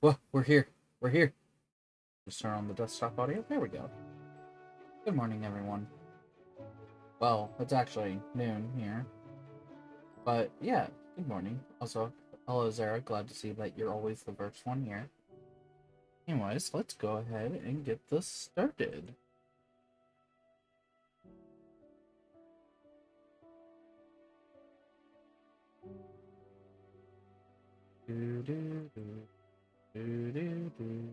Whoa, we're here. We're here. Just turn on the desktop audio. There we go. Good morning, everyone. Well, it's actually noon here. But yeah, good morning. Also, hello, Zara. Glad to see that you're always the first one here. Anyways, let's go ahead and get this started. Do do do do do do do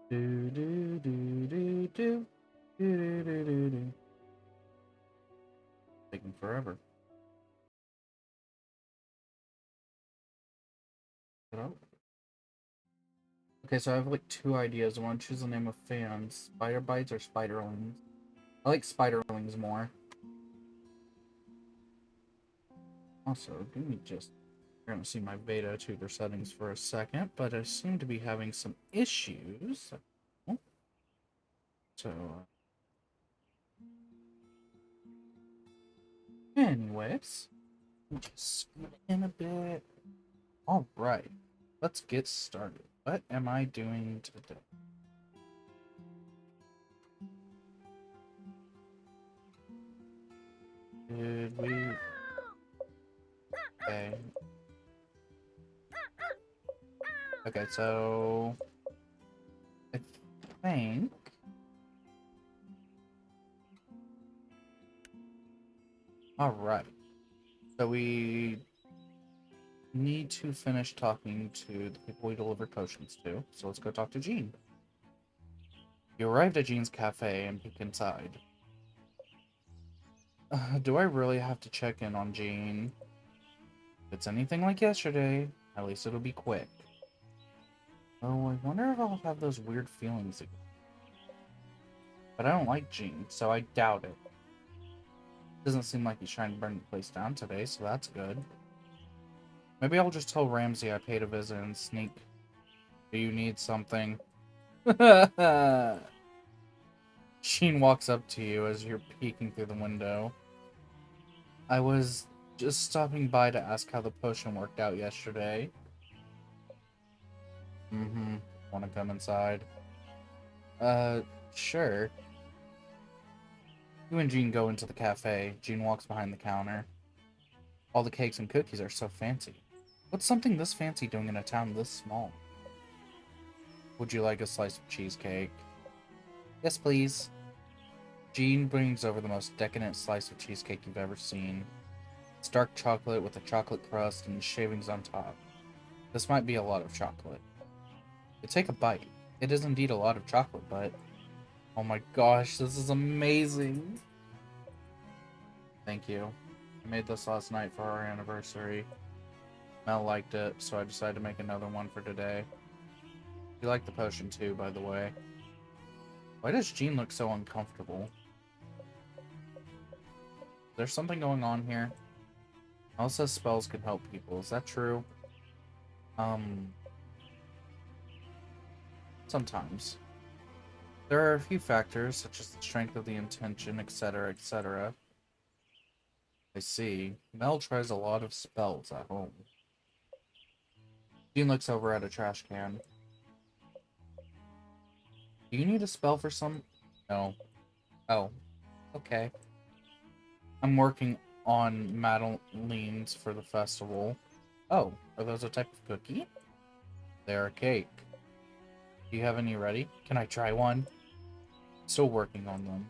do do do do do do do. Taking forever. Okay, so I have like two ideas. I want to choose the name of fans: Spider Bites or Spiderlings. I like Spiderlings more. Also, give me just... You're gonna see my beta tutor settings for a second, but I seem to be having some issues. So, anyways, just scoot in a bit. Alright, let's get started. What am I doing today? Did we... Okay. Okay, so... I think... Alright. So we need to finish talking to the people we deliver potions to. So let's go talk to Jean. You arrived at Jean's cafe and peek inside. Do I really have to check in on Jean? If it's anything like yesterday, at least it'll be quick. Oh, I wonder if I'll have those weird feelings again. But I don't like Jean, so I doubt it. Doesn't seem like he's trying to burn the place down today, so that's good. Maybe I'll just tell Ramsey I paid a visit and sneak. Do you need something? Jean walks up to you as you're peeking through the window. I was just stopping by to ask how the potion worked out yesterday. Mm-hmm. Want to come inside? Sure. You and Jean go into the cafe. Jean walks behind the counter. All the cakes and cookies are so fancy. What's something this fancy doing in a town this small? Would you like a slice of cheesecake? Yes, please. Jean brings over the most decadent slice of cheesecake you've ever seen. It's dark chocolate with a chocolate crust and shavings on top. This might be a lot of chocolate. You take a bite. It is indeed a lot of chocolate, but... Oh my gosh, this is amazing! Thank you. I made this last night for our anniversary. Mel liked it, so I decided to make another one for today. You like the potion too, by the way. Why does Jean look so uncomfortable? There's something going on here. Mel says spells can help people. Is that true? Sometimes. There are a few factors, such as the strength of the intention, etc., etc. I see. Mel tries a lot of spells at home. Jean looks over at a trash can. Do you need a spell for some? No. Oh. Okay. I'm working on madeleines for the festival. Oh, are those a type of cookie? They're a cake. Do you have any ready? Can I try one? Still working on them.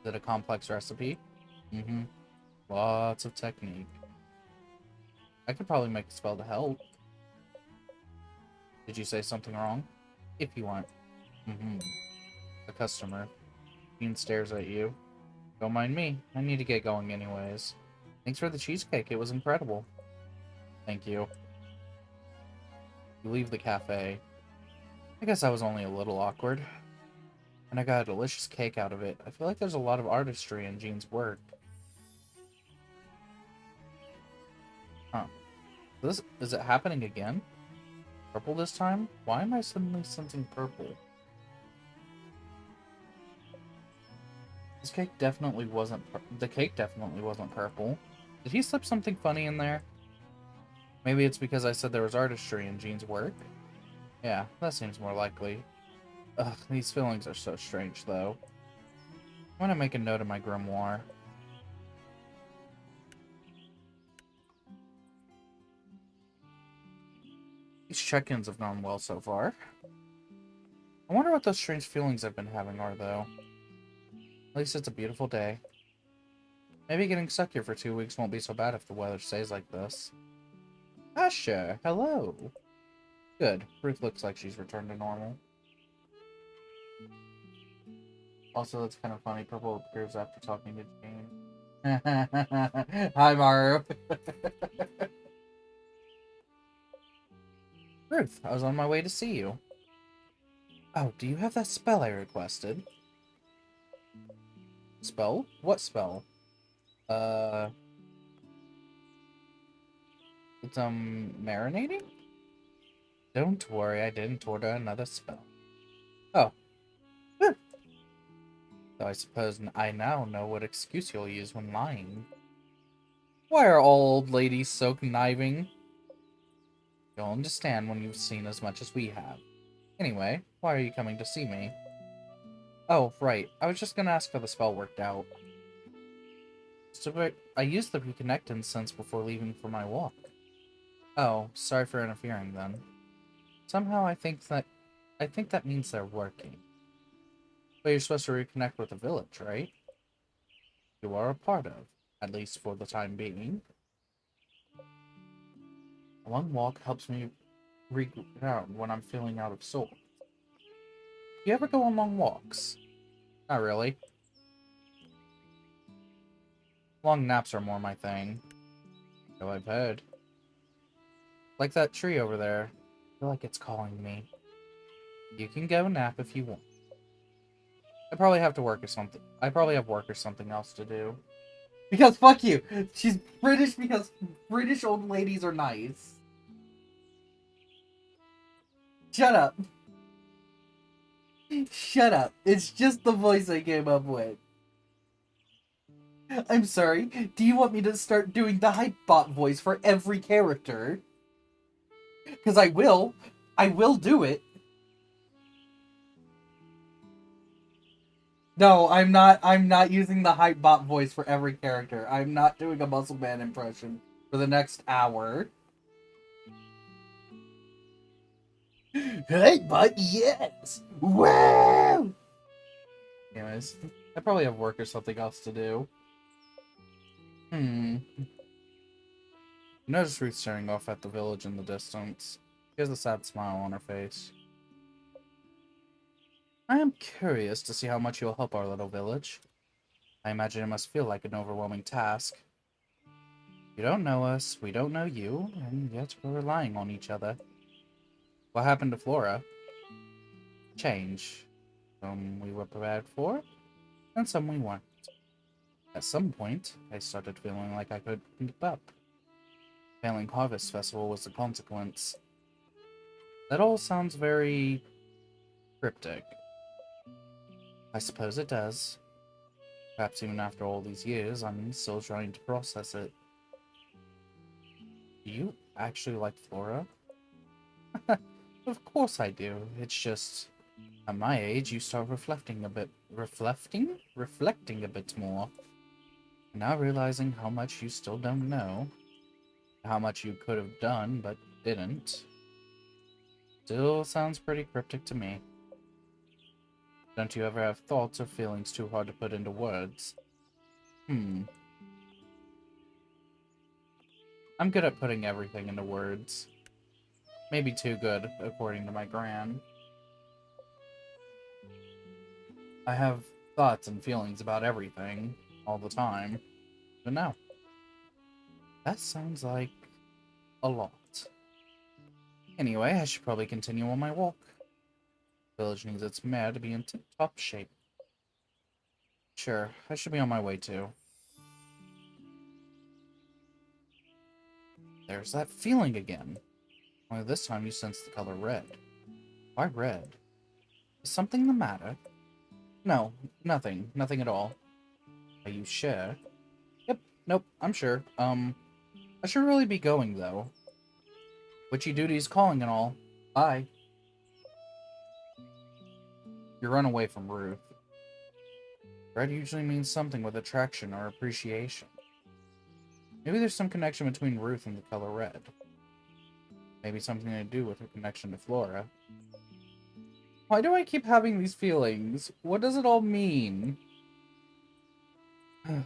Is it a complex recipe? Mm-hmm. Lots of technique. I could probably make a spell to help. Did you say something wrong? If you want. Mm-hmm. A customer. Jean stares at you. Don't mind me. I need to get going anyways. Thanks for the cheesecake. It was incredible. Thank you. You leave the cafe. I guess I was only a little awkward. And I got a delicious cake out of it. I feel like there's a lot of artistry in Jean's work. Huh. Is it happening again? Purple this time? Why am I suddenly sensing purple? The cake definitely wasn't purple. Did he slip something funny in there? Maybe it's because I said there was artistry in Jean's work? Yeah, that seems more likely. Ugh, these feelings are so strange, though. I'm gonna make a note of my grimoire. These check-ins have gone well so far. I wonder what those strange feelings I've been having are, though. At least it's a beautiful day. Maybe getting stuck here for 2 weeks won't be so bad if the weather stays like this. Asha, hello! Good. Ruth looks like she's returned to normal. Also, that's kind of funny. Purple appears after talking to Jane. Hi, Maru. Ruth, I was on my way to see you. Oh, do you have that spell I requested? Spell? What spell? It's, marinating? Don't worry, I didn't order another spell. Oh. So I suppose I now know what excuse you'll use when lying. Why are all old ladies so conniving? You'll understand when you've seen as much as we have. Anyway, why are you coming to see me? Oh, right. I was just gonna ask how the spell worked out. So I used the reconnect incense before leaving for my walk. Oh, sorry for interfering then. Somehow I think that means they're working. But you're supposed to reconnect with the village, right? You are a part of, at least for the time being. A long walk helps me reground when I'm feeling out of sorts. Do you ever go on long walks? Not really. Long naps are more my thing. So I've heard. Like that tree over there. I feel like it's calling me. You can go nap if you want. I probably have to work or something. I probably have work or something else to do. Because fuck you! She's British because British old ladies are nice. Shut up. Shut up. It's just the voice I came up with. I'm sorry. Do you want me to start doing the Hypebot voice for every character? Because I will. I will do it. No, I'm not using the Hypebot voice for every character. I'm not doing a Muscle Man impression for the next hour. Hypebot, yes! Wow! Anyways, I probably have work or something else to do. Notice Ruth staring off at the village in the distance. She has a sad smile on her face. I am curious to see how much you'll help our little village. I imagine it must feel like an overwhelming task. You don't know us, we don't know you, and yet we're relying on each other. What happened to Flora? Change. Some we were prepared for, and some we weren't. At some point, I started feeling like I couldn't keep up. Failing Harvest Festival was the consequence. That all sounds very cryptic. I suppose it does. Perhaps even after all these years, I'm still trying to process it. Do you actually like Flora? Of course I do. It's just, at my age, you start reflecting a bit. Reflecting? Reflecting a bit more. Now realizing how much you still don't know. How much you could have done, but didn't. Still sounds pretty cryptic to me. Don't you ever have thoughts or feelings too hard to put into words? I'm good at putting everything into words. Maybe too good, according to my gran. I have thoughts and feelings about everything, all the time. But no. That sounds like a lot. Anyway, I should probably continue on my walk. The village needs its mare to be in tip-top shape. Sure, I should be on my way too. There's that feeling again. Only this time you sense the color red. Why red? Is something the matter? No, nothing. Nothing at all. Are you sure? Yep, nope, I'm sure. I should really be going, though. Witchy duty's calling and all. Bye. You run away from Ruth. Red usually means something with attraction or appreciation. Maybe there's some connection between Ruth and the color red. Maybe something to do with her connection to Flora. Why do I keep having these feelings? What does it all mean?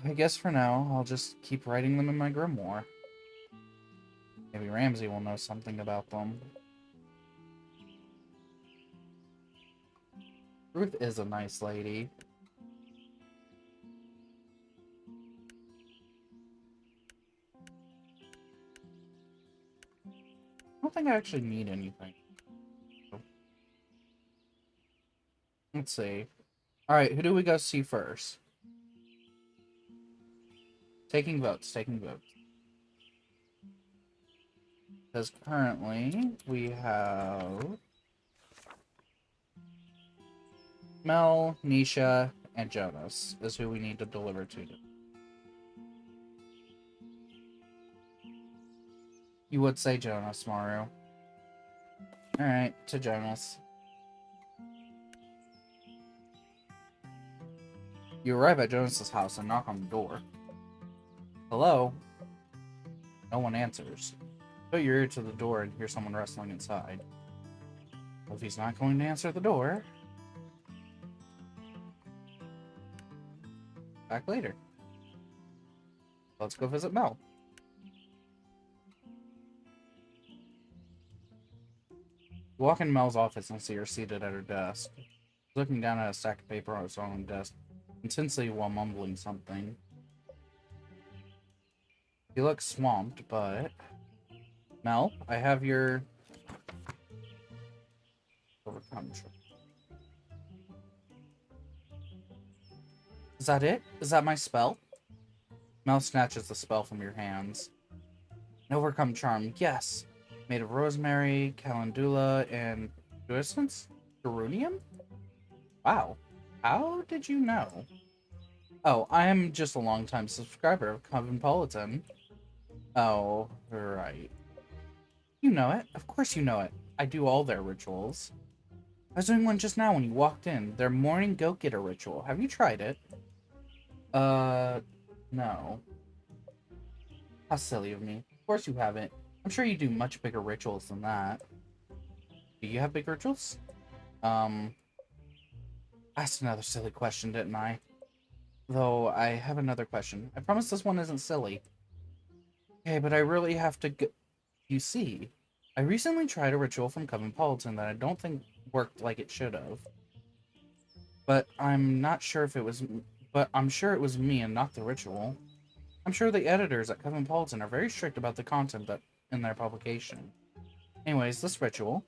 I guess for now, I'll just keep writing them in my grimoire. Maybe Ramsay will know something about them. Ruth is a nice lady. I don't think I actually need anything. Let's see. Alright, who do we go see first? Taking votes, taking votes. Because currently, we have Mel, Nisha, and Jonas is who we need to deliver to. You would say Jonas, Maru. Alright, to Jonas. You arrive at Jonas's house and knock on the door. Hello? No one answers. Put your ear to the door and hear someone wrestling inside. Well, if he's not going to answer the door, back later. Let's go visit Mel. You walk in Mel's office and see her seated at her desk, looking down at a stack of paper on her own desk, intensely while mumbling something. You look swamped, but... Mel, I have your... Overcome. Is that it? Is that my spell? Mel snatches the spell from your hands. An overcome charm, yes. Made of rosemary, calendula, and... Geranium? Wow. How did you know? Oh, I am just a longtime subscriber of Cosmopolitan. Oh, right. You know it. Of course you know it. I do all their rituals. I was doing one just now when you walked in. Their morning goat-getter ritual. Have you tried it? No. How silly of me. Of course you haven't. I'm sure you do much bigger rituals than that. Do you have big rituals? I asked another silly question, didn't I? Though, I have another question. I promise this one isn't silly. Okay, but I really have to go... You see, I recently tried a ritual from Cosmopolitan that I don't think worked like it should have. But I'm not sure if it was... But I'm sure it was me and not the ritual. I'm sure the editors at Cosmopolitan are very strict about the content that in their publication. Anyways, this ritual...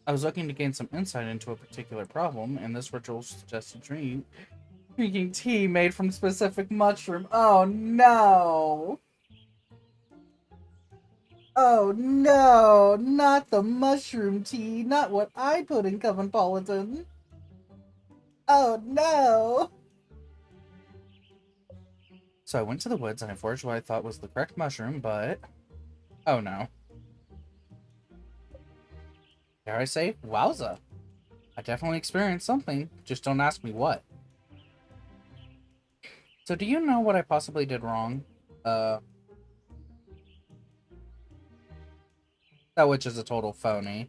I was looking to gain some insight into a particular problem, and this ritual suggested drinking tea made from specific mushroom. Oh no! Oh no! Not the mushroom tea! Not what I put in Cosmopolitan! Oh no! So I went to the woods and I foraged what I thought was the correct mushroom, but... Oh no. Dare I say, wowza! I definitely experienced something, just don't ask me what. So do you know what I possibly did wrong? That witch is a total phony.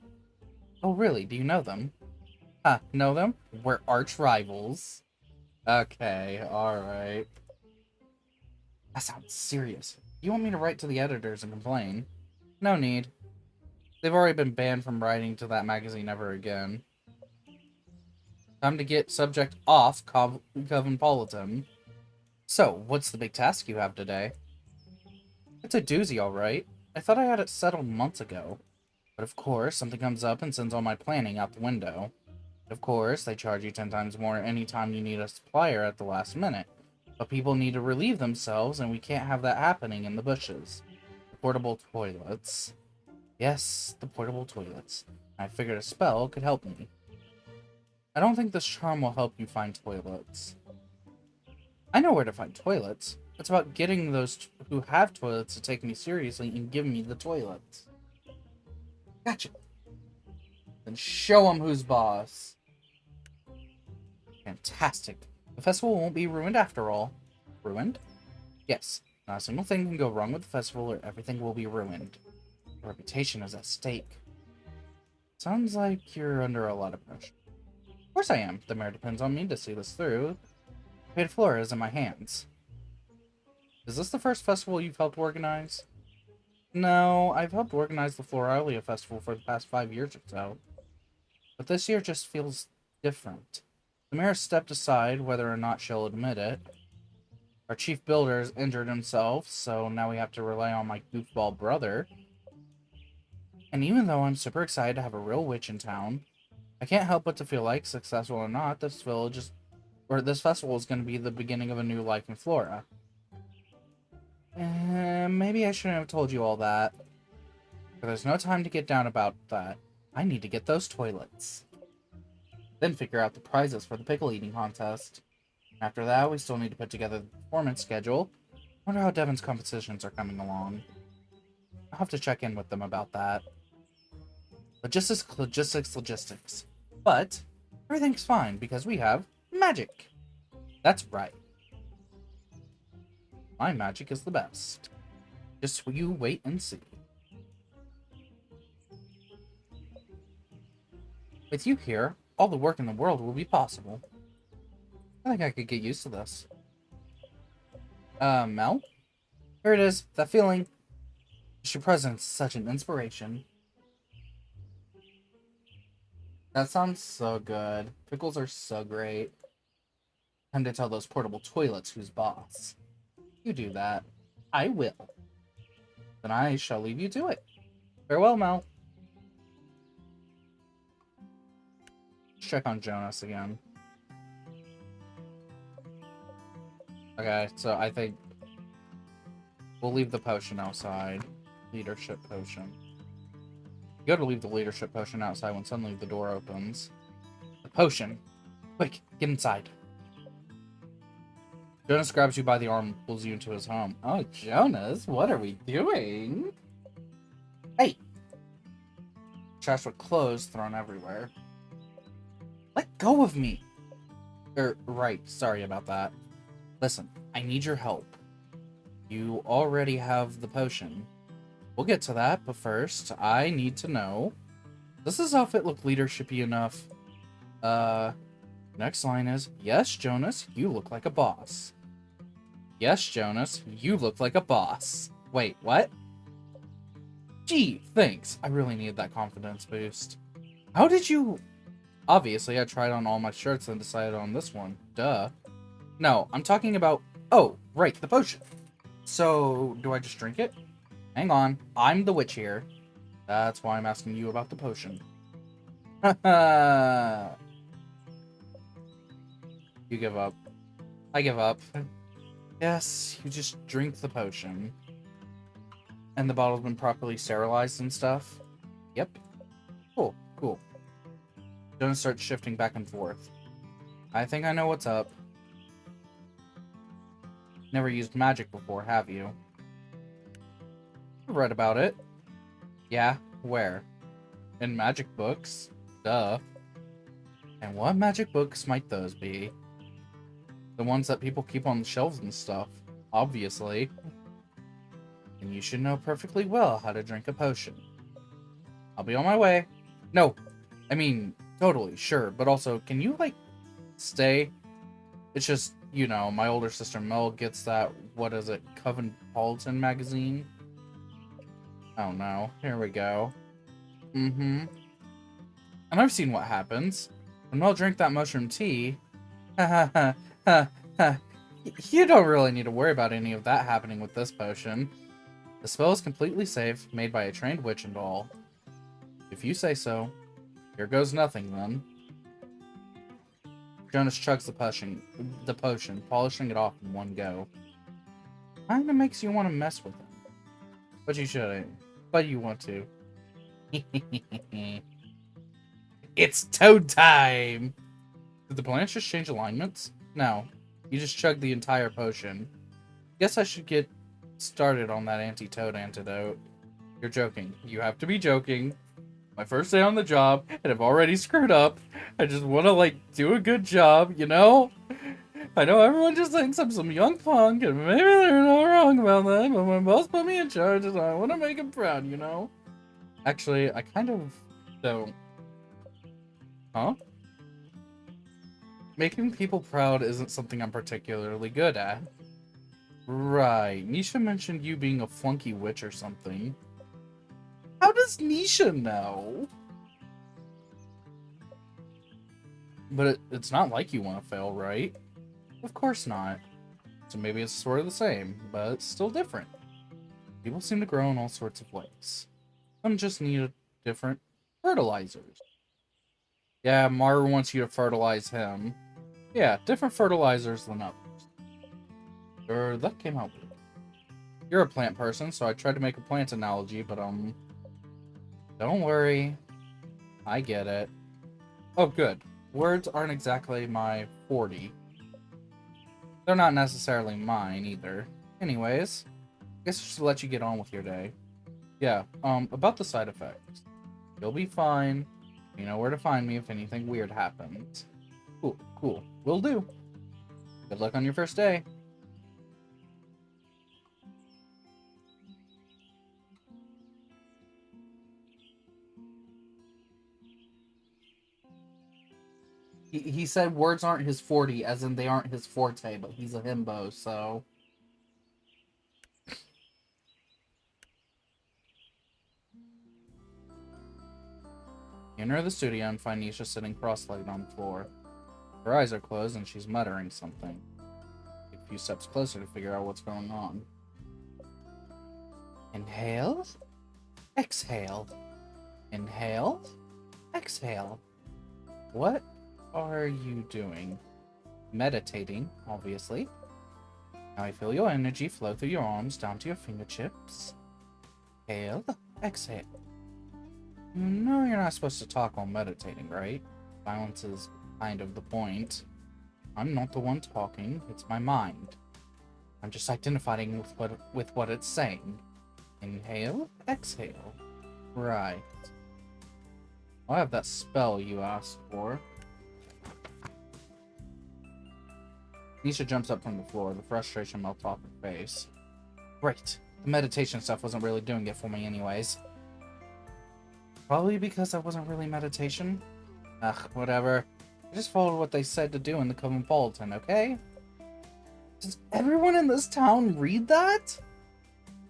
Oh really, do you know them? Huh, know them? We're arch rivals. Okay, alright. That sounds serious. You want me to write to the editors and complain? No need. They've already been banned from writing to that magazine ever again. Time to get subject off Cosmopolitan. So, what's the big task you have today? It's a doozy, alright. I thought I had it settled months ago. But of course, something comes up and sends all my planning out the window. Of course, they charge you 10 times more anytime you need a supplier at the last minute. But people need to relieve themselves, and we can't have that happening in the bushes. The portable toilets. Yes, the portable toilets. I figured a spell could help me. I don't think this charm will help you find toilets. I know where to find toilets. It's about getting those who have toilets to take me seriously and give me the toilets. Gotcha. Then show them who's boss. Fantastic. The festival won't be ruined after all. Ruined? Yes. Not a single thing can go wrong with the festival or everything will be ruined. Your reputation is at stake. Sounds like you're under a lot of pressure. Of course I am. The mayor depends on me to see this through. The fate of Flora is in my hands. Is this the first festival you've helped organize? No, I've helped organize the Floralia Festival for the past 5 years or so. But this year just feels different. The mayor stepped aside, whether or not she'll admit it. Our chief builder has injured himself, so now we have to rely on my goofball brother. And even though I'm super excited to have a real witch in town, I can't help but to feel like, successful or not, this festival is going to be the beginning of a new life in Flora. Maybe I shouldn't have told you all that. But there's no time to get down about that. I need to get those toilets. Then figure out the prizes for the pickle eating contest. After that, we still need to put together the performance schedule. Wonder how Devon's competitions are coming along. I'll have to check in with them about that. Logistics. But everything's fine because we have magic. That's right. My magic is the best. Just you wait and see. With you here, all the work in the world will be possible. I think I could get used to this. Mel? Here it is, that feeling. Your presence is such an inspiration. That sounds so good. Pickles are so great. Time to tell those portable toilets who's boss. You do that. I will. Then I shall leave you to it. Farewell, Mel. Let's check on Jonas again. Okay, so I think we'll leave the potion outside. Leadership potion. You gotta leave the leadership potion outside when suddenly the door opens. The potion! Quick, get inside. Jonas grabs you by the arm and pulls you into his home. Oh, Jonas, what are we doing? Hey! Trash with clothes thrown everywhere. Let go of me! Right, sorry about that. Listen, I need your help. You already have the potion. We'll get to that, but first, I need to know... Does this outfit look leadershipy enough? Next line is, yes, Jonas, you look like a boss. Yes, Jonas, you look like a boss. Wait, what? Gee, thanks. I really needed that confidence boost. How did you... Obviously, I tried on all my shirts and decided on this one. Duh. No, I'm talking about... Oh, right, the potion. So, do I just drink it? Hang on, I'm the witch here. That's why I'm asking you about the potion. Haha. You give up. I give up. Yes, you just drink the potion. And the bottle's been properly sterilized and stuff? Yep. Cool, cool. Jonas starts shifting back and forth. I think I know what's up. Never used magic before, have you? I've read about it. Yeah, where? In magic books. Duh. And what magic books might those be? The ones that people keep on the shelves and stuff, obviously. And you should know perfectly well how to drink a potion. I'll be on my way. No, I mean, totally, sure, but also, can you, like, stay? It's just, you know, my older sister Mel gets that, what is it, Cosmopolitan magazine? Oh no, here we go. And I've seen what happens. When Mel drank that mushroom tea, ha ha ha ha, you don't really need to worry about any of that happening with this potion. The spell is completely safe, made by a trained witch and all. If you say so. Here goes nothing, then. Jonas chugs the potion, polishing it off in one go. Kinda makes you want to mess with him. But you shouldn't. But you want to. It's toad time! Did the plants just change alignments? No. You just chugged the entire potion. Guess I should get started on that anti-toad antidote. You're joking. You have to be joking. My first day on the job, and I've already screwed up. I just want to, like, do a good job, you know? I know everyone just thinks I'm some young punk, and maybe they're not wrong about that, but my boss put me in charge, and I want to make him proud, you know? Actually, I kind of don't. Huh? Making people proud isn't something I'm particularly good at. Right. Nisha mentioned you being a flunky witch or something. How does Nisha know? But it's not like you want to fail, right? Of course not. So maybe it's sort of the same, but it's still different. People seem to grow in all sorts of ways. Some just need different fertilizers. Yeah, Maru wants you to fertilize him. Yeah, different fertilizers than others. That came out weird. You're a plant person, so I tried to make a plant analogy, but don't worry. I get it. Oh, good. Words aren't exactly my 40. They're not necessarily mine, either. Anyways, I guess I should let you get on with your day. Yeah, about the side effects. You'll be fine. You know where to find me if anything weird happens. Cool, cool. Will do. Good luck on your first day. He said words aren't his 40, as in they aren't his forte, but he's a himbo, so... You enter the studio and find Nisha sitting cross-legged on the floor. Her eyes are closed and she's muttering something. Take a few steps closer to figure out what's going on. Inhale. Exhale. Inhale. Exhale. What are you doing? Meditating, obviously. Now I feel your energy flow through your arms down to your fingertips. Inhale. Exhale. You know you're not supposed to talk while meditating, right? Silence is kind of the point. I'm not the one talking, it's my mind. I'm just identifying with what it's saying. Inhale, exhale. Right. I have that spell you asked for. Nisha jumps up from the floor, the frustration melts off her face. Great. The meditation stuff wasn't really doing it for me anyways. Probably because that wasn't really meditation. Ugh, whatever. I just followed what they said to do in the Coven Bulletin, okay? Does everyone in this town read that?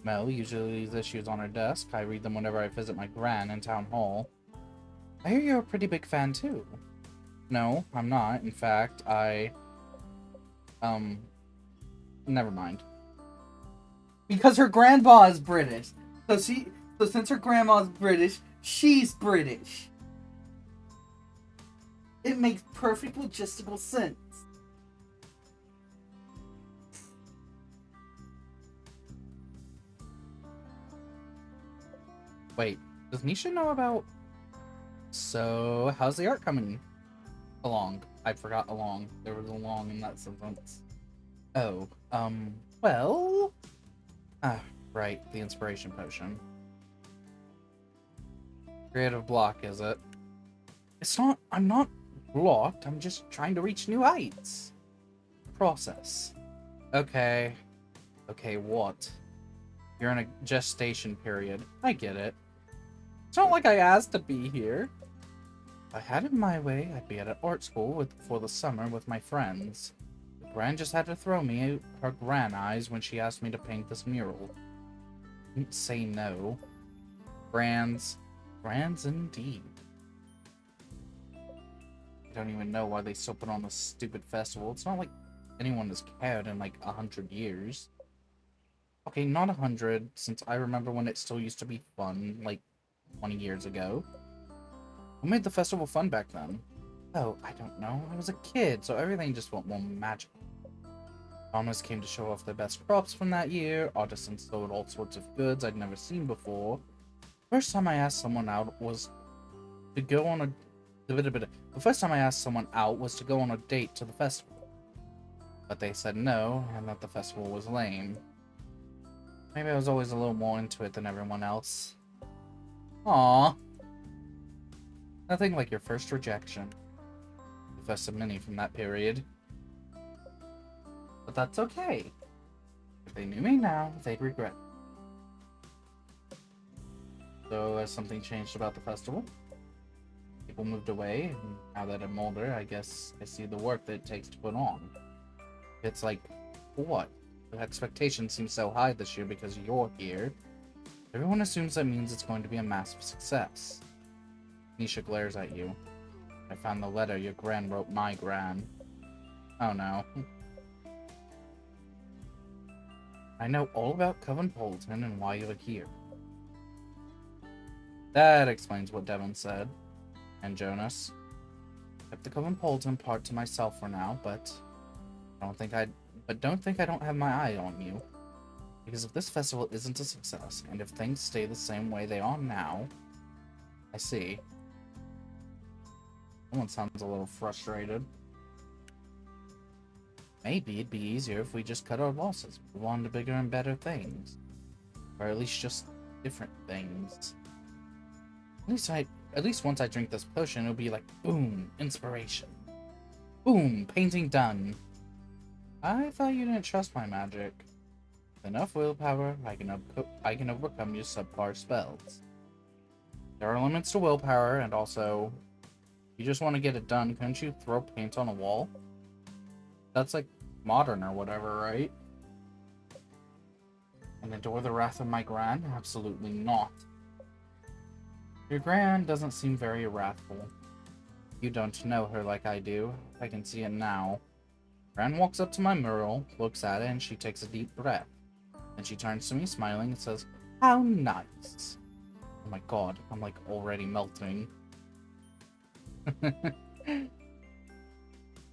Mel usually leaves issues on her desk. I read them whenever I visit my gran in Town Hall. I hear you're a pretty big fan, too. No, I'm not. In fact, never mind. Because her grandma is British. So since her grandma's British, she's British. It makes perfect logistical sense. Wait, does Nisha know about... So, how's the art coming along? I forgot along. There was a long in that sentence. Oh, well... Ah, right, the inspiration potion. Creative block, is it? It's not... I'm not blocked. I'm just trying to reach new heights. Process. Okay. Okay, what? You're in a gestation period. I get it. It's not like I asked to be here. If I had it my way, I'd be at an art school for the summer with my friends. Gran just had to throw me her gran eyes when she asked me to paint this mural. Didn't say no. Grans indeed. I don't even know why they still put on this stupid festival. It's not like anyone has cared in like 100 years. Okay, not 100, since I remember when it still used to be fun, like 20 years ago. Who made the festival fun back then? Oh, I don't know. I was a kid, so everything just felt more magical. Farmers came to show off their best crops from that year. Artisans sold all sorts of goods I'd never seen before. First time I asked someone out was to go on a... The first time I asked someone out was to go on a date to the festival. But they said no, and that the festival was lame. Maybe I was always a little more into it than everyone else. Aww. Nothing like your first rejection. Professor Minnie from that period. But that's okay. If they knew me now, they'd regret it. So has something changed about the festival? People moved away, and now that I'm older, I guess I see the work that it takes to put on. It's like, what? The expectation seems so high this year because you're here. Everyone assumes that means it's going to be a massive success. Nisha glares at you. I found the letter your gran wrote my gran. Oh no. I know all about Coven Polton and why you're here. That explains what Devon said. And Jonas. Kept the Coven Polton part to myself for now, but don't think I don't have my eye on you. Because if this festival isn't a success, and if things stay the same way they are now, I see. Someone sounds a little frustrated. Maybe it'd be easier if we just cut our losses, move on to bigger and better things. Or at least just different things. At least once I drink this potion, it'll be like, boom, inspiration. Boom, painting done. I thought you didn't trust my magic. With enough willpower, I can overcome your subpar spells. There are limits to willpower, and also, you just want to get it done, couldn't you throw paint on a wall? That's like modern or whatever, right? And endure the wrath of my gran? Absolutely not. Your gran doesn't seem very wrathful. You don't know her like I do. I can see it now. Gran walks up to my mural, looks at it, and she takes a deep breath. Then she turns to me, smiling, and says, "How nice." Oh my god, I'm like already melting.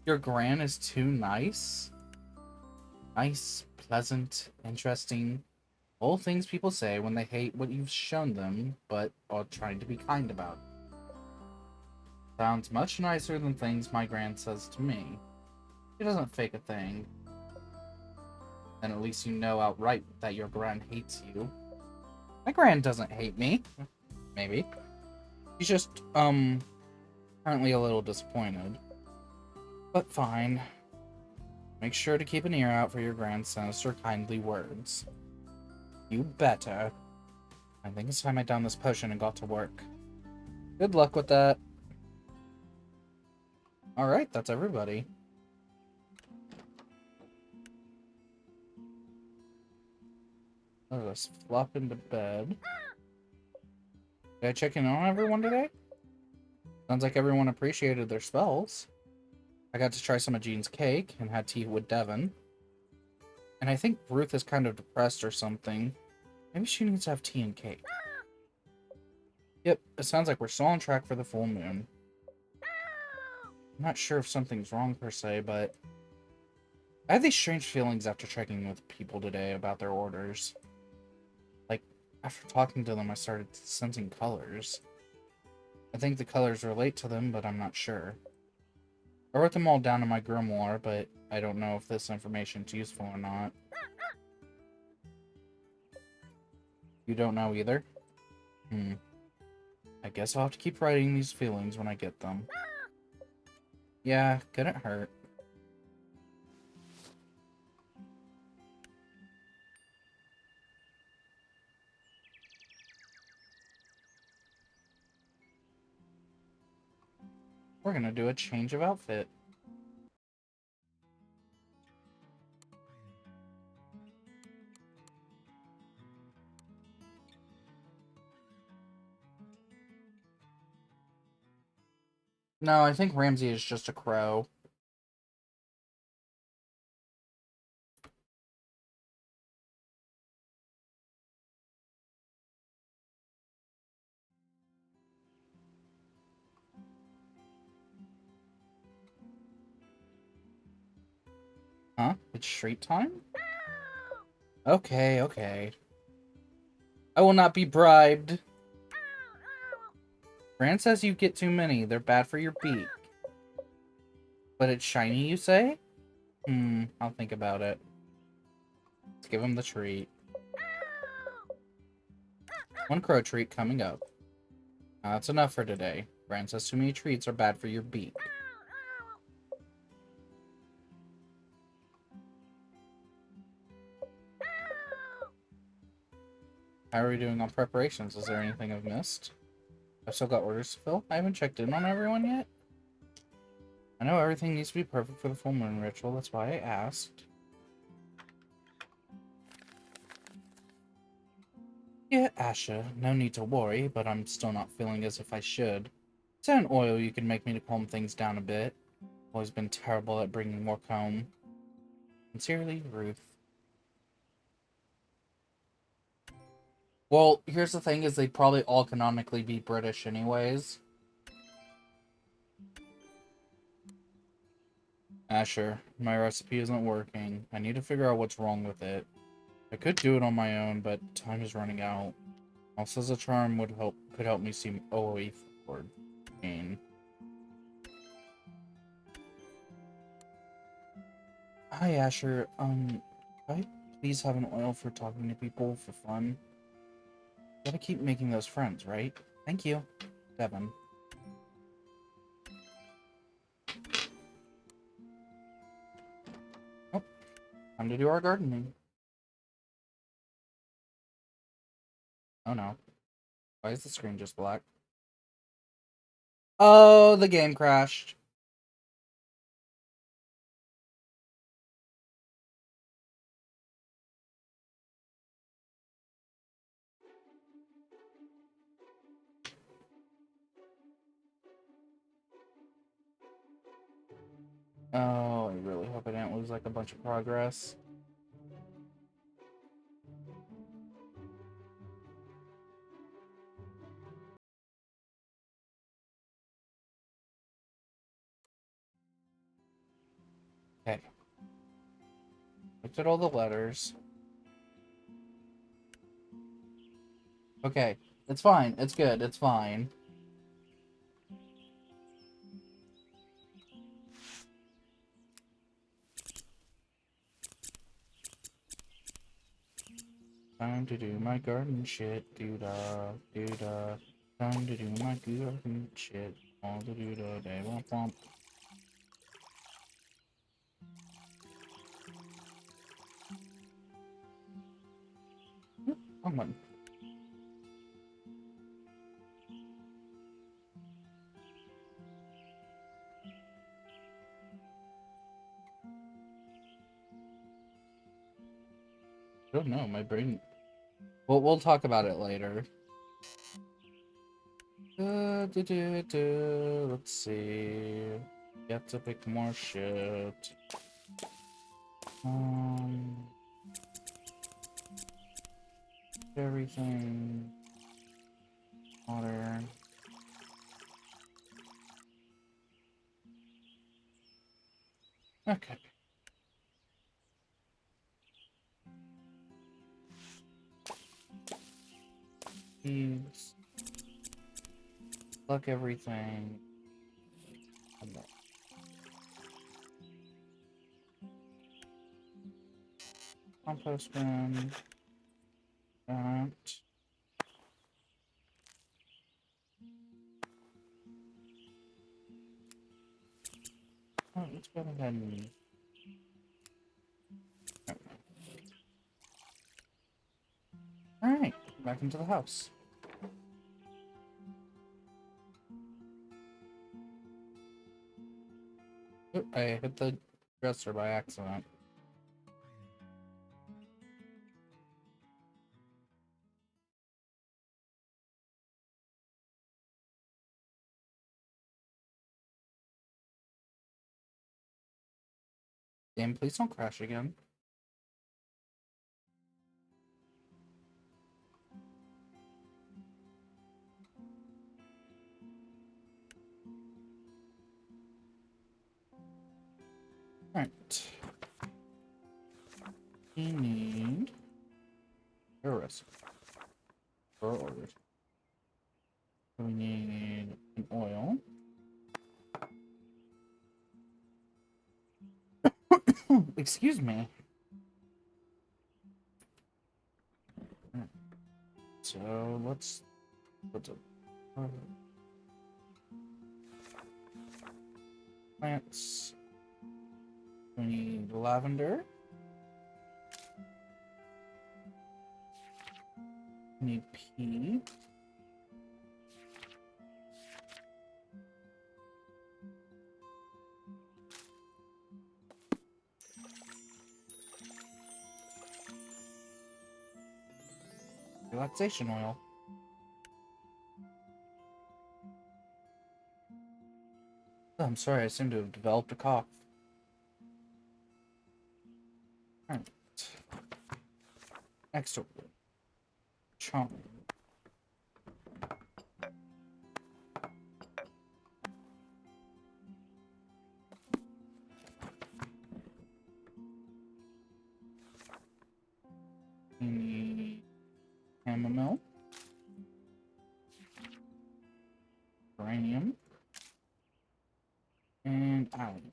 Your gran is too nice? Nice, pleasant, interesting. All things people say when they hate what you've shown them, but are trying to be kind about it. Sounds much nicer than things my gran says to me. She doesn't fake a thing. Then at least you know outright that your gran hates you. My gran doesn't hate me. Maybe. She's just, currently a little disappointed. But fine. Make sure to keep an ear out for your gran's sinister, kindly words. You better. I think it's time I downed this potion and got to work. Good luck with that. Alright, that's everybody. Let's flop into bed. Did I check in on everyone today? Sounds like everyone appreciated their spells. I got to try some of Jean's cake and had tea with Devon. And I think Ruth is kind of depressed or something. Maybe she needs to have tea and cake. Yep, it sounds like we're still on track for the full moon. I'm not sure if something's wrong per se, but I had these strange feelings after checking with people today about their orders. Like, after talking to them, I started sensing colors. I think the colors relate to them, but I'm not sure. I wrote them all down in my grimoire, but I don't know if this information's useful or not. You don't know either? I guess I'll have to keep writing these feelings when I get them. Yeah, couldn't hurt. We're gonna do a change of outfit. No, I think Ramsey is just a crow. Huh? It's street time? Okay, okay. I will not be bribed. Fran says you get too many. They're bad for your beak. But it's shiny, you say? I'll think about it. Let's give him the treat. One crow treat coming up. That's enough for today. Bran says too many treats are bad for your beak. How are we doing on preparations? Is there anything I've missed? I've still got orders to fill. I haven't checked in on everyone yet. I know everything needs to be perfect for the full moon ritual. That's why I asked. Yeah, Asha, no need to worry, but I'm still not feeling as if I should. Is there an oil you can make me to calm things down a bit? Always been terrible at bringing work home. Sincerely, Ruth. Well, here's the thing, is they'd probably all canonically be British anyways. Asher, my recipe isn't working. I need to figure out what's wrong with it. I could do it on my own, but time is running out. Also, as a charm could help me see OOE forward. Hi, Asher. Could I please have an oil for talking to people for fun? Gotta keep making those friends, right? Thank you, Devin. Oh, time to do our gardening. Oh no. Why is the screen just black? Oh, the game crashed. Oh, I really hope I didn't lose like a bunch of progress. Okay. Looked at all the letters. Okay. It's fine. It's good. It's fine. Time to do my garden shit. Doo-da. Doo-da. Time to do my garden shit. All the doo-da. Day womp womp. Wrong one. I don't know. My brain. Well, we'll talk about it later. Let's see. Get to pick more shit. Everything. Water. Okay. Leaves. Pluck everything. Compost bin. That. Oh, let's go ahead and. Alright, back into the house. Oop, I hit the dresser by accident. Game, please don't crash again. Alright. We need a recipe for our orders. We need an oil. Excuse me. So let's put a plants. We need lavender. We need pea. Relaxation oil. Oh, I'm sorry, I seem to have developed a cough. Alright. Next over. Chomp. We need chamomile. Uranium. And allium.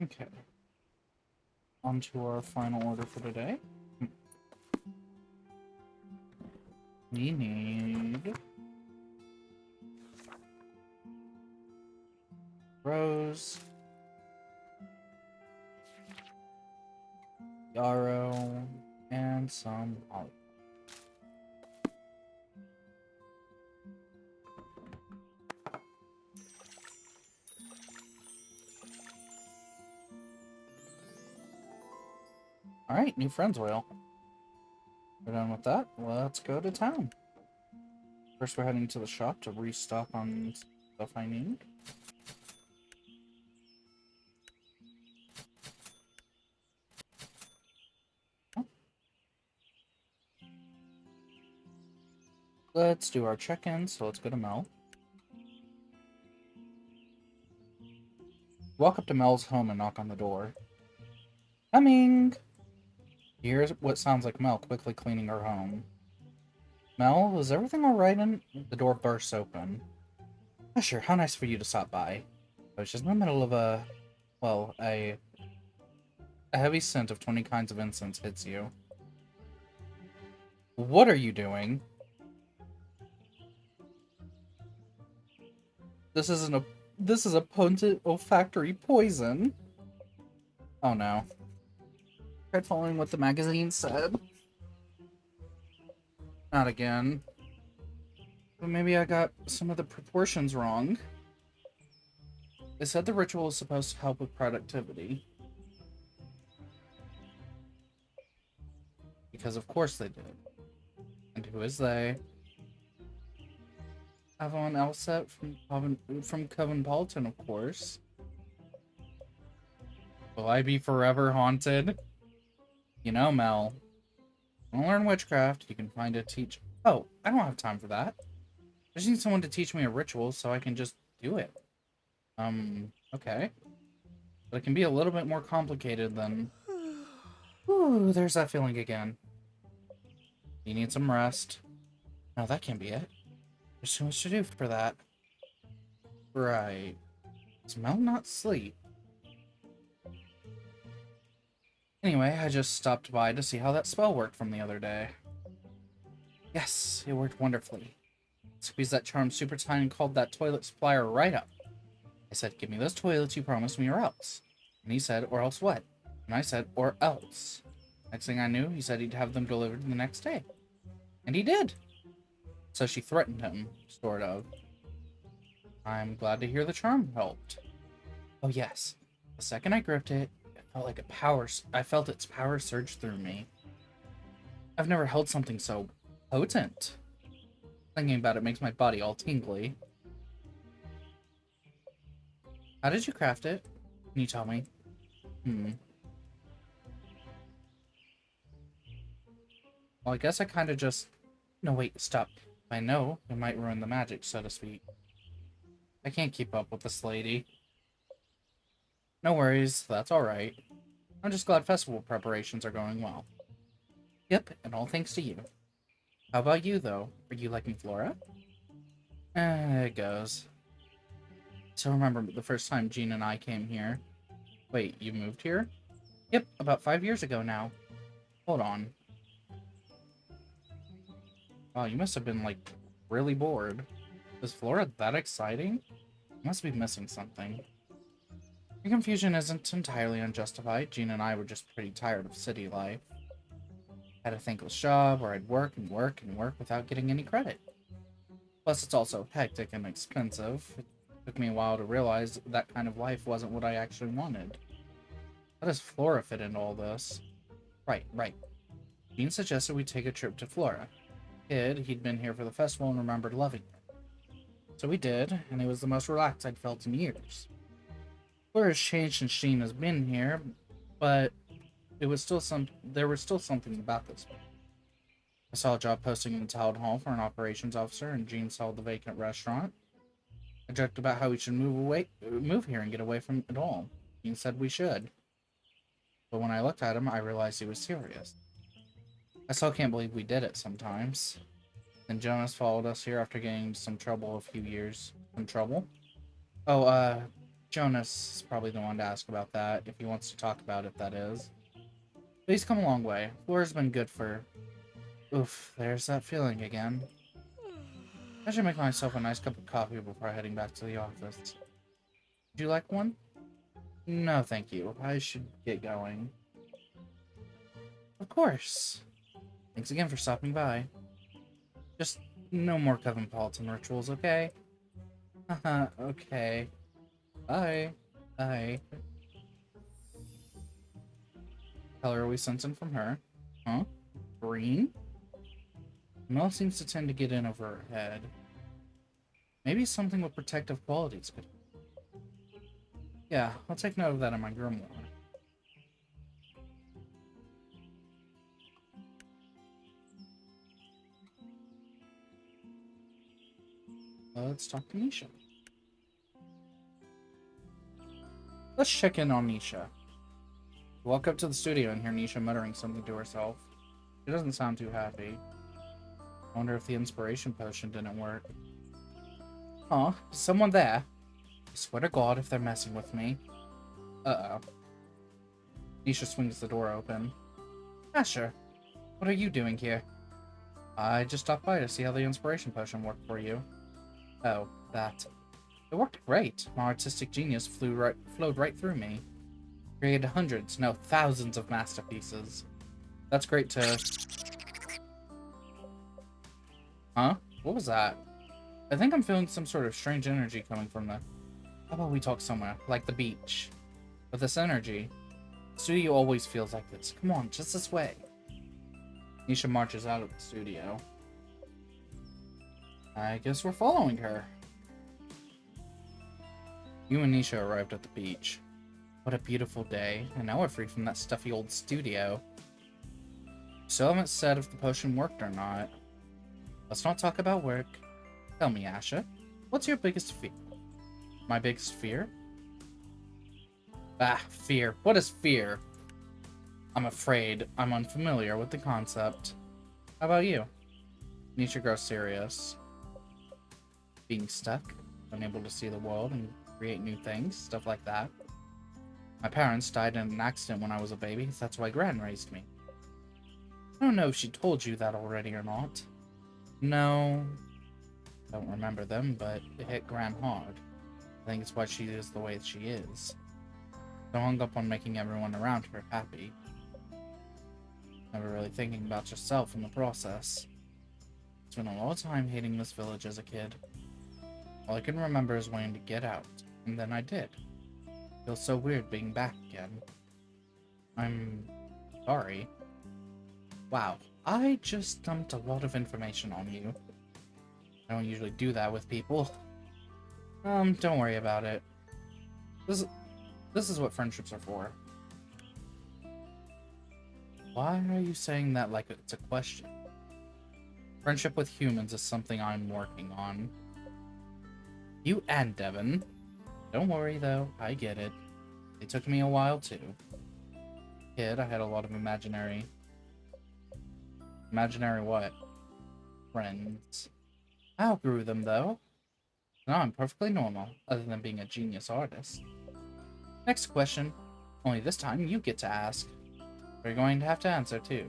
Okay. On to our final order for today. We need rose, yarrow, and some olive. Alright, new friends oil. We're done with that. Let's go to town. First, we're heading to the shop to restock on stuff I need. Let's do our check-in, so let's go to Mel. Walk up to Mel's home and knock on the door. Coming! Here's what sounds like Mel quickly cleaning her home. Mel, is everything alright? The door bursts open. Oh, sure, how nice for you to stop by. I was just in the middle of a heavy scent of 20 kinds of incense hits you. What are you doing? This is a potent olfactory poison. Oh no. Tried following what the magazine said. Not again. But maybe I got some of the proportions wrong. They said the ritual is supposed to help with productivity. Because of course they did. And who is they? Avalon Elset from Coven Paulton, of course. Will I be forever haunted? You know, Mel. When I learn witchcraft, you can find a teach. Oh, I don't have time for that. I just need someone to teach me a ritual so I can just do it. Okay. But it can be a little bit more complicated than... Ooh, there's that feeling again. You need some rest. No, that can't be it. There's too much to do for that. Right. Does Mel not sleep? Anyway, I just stopped by to see how that spell worked from the other day. Yes, it worked wonderfully. Squeezed that charm super tight and called that toilet supplier right up. I said, give me those toilets you promised me or else. And he said, or else what? And I said, or else. Next thing I knew, he said he'd have them delivered the next day. And he did. So she threatened him, sort of. I'm glad to hear the charm helped. Oh yes. The second I gripped it, I felt its power surge through me. I've never held something so potent. Thinking about it makes my body all tingly. How did you craft it? Can you tell me? Well, I guess I kind of just... No, wait, stop. If I know, it might ruin the magic, so to speak. I can't keep up with this lady. No worries, that's alright. I'm just glad festival preparations are going well. Yep, and all thanks to you. How about you, though? Are you liking Flora? It goes. So remember the first time Jean and I came here. Wait, you moved here? Yep, about 5 years ago now. Hold on. Wow, you must have been, like, really bored. Is Flora that exciting? You must be missing something. Your confusion isn't entirely unjustified. Jean and I were just pretty tired of city life. Had a thankless job where I'd work and work and work without getting any credit. Plus, it's also hectic and expensive. It took me a while to realize that kind of life wasn't what I actually wanted. How does Flora fit into all this? Right. Jean suggested we take a trip to Flora. Kid, he'd been here for the festival and remembered loving it. So we did, and it was the most relaxed I'd felt in years. Flora's changed since Jean has been here, but there was still something about this. I saw a job posting in the town hall for an operations officer, and Jean saw the vacant restaurant. I joked about how we should move here and get away from it all. Jean said we should. But when I looked at him, I realized he was serious. I still can't believe we did it sometimes. Then Jonas followed us here after getting into some trouble a few years. Some trouble? Oh, Jonas is probably the one to ask about that, if he wants to talk about it, that is. But he's come a long way. Flora's been good for... Oof, there's that feeling again. I should make myself a nice cup of coffee before heading back to the office. Would you like one? No, thank you. I should get going. Of course. Thanks again for stopping by. Just no more Cosmopolitan rituals, okay? Haha, okay. Bye. Bye. Color are we sensing from her? Huh? Green? Mel seems to tend to get in over her head. Maybe something with protective qualities could... Yeah, I'll take note of that in my grimoire. Let's talk to Nisha. Let's check in on Nisha. Walk up to the studio and hear Nisha muttering something to herself. She doesn't sound too happy. I wonder if the inspiration potion didn't work. Huh? Is someone there? I swear to God if they're messing with me. Uh-oh. Nisha swings the door open. Asher, what are you doing here? I just stopped by to see how the inspiration potion worked for you. Oh, that. It worked great. My artistic genius flowed right through me. Created hundreds, no, thousands of masterpieces. That's great to... Huh? What was that? I think I'm feeling some sort of strange energy coming from the... How about we talk somewhere, like the beach? With this energy. The studio always feels like this. Come on, just this way. Nisha marches out of the studio. I guess we're following her. You and Nisha arrived at the beach. What a beautiful day, and now we're free from that stuffy old studio. Still haven't said if the potion worked or not. Let's not talk about work. Tell me, Asha, what's your biggest fear? My biggest fear? Ah, fear. What is fear? I'm afraid. I'm unfamiliar with the concept. How about you? Nisha grows serious. Being stuck, unable to see the world and create new things, stuff like that. My parents died in an accident when I was a baby, that's why Gran raised me. I don't know if she told you that already or not. No. I don't remember them, but it hit Gran hard. I think it's why she is the way she is. So hung up on making everyone around her happy. Never really thinking about yourself in the process. Spent a lot of time hating this village as a kid. All I can remember is wanting to get out, and then I did. Feels so weird being back again. I'm sorry. Wow, I just dumped a lot of information on you. I don't usually do that with people. Don't worry about it. This is what friendships are for. Why are you saying that like it's a question? Friendship with humans is something I'm working on. You and Devin. Don't worry though, I get it. It took me a while too. Kid, I had a lot of imaginary... Imaginary what? Friends. I outgrew them though. Now I'm perfectly normal, other than being a genius artist. Next question. Only this time you get to ask. You're going to have to answer too.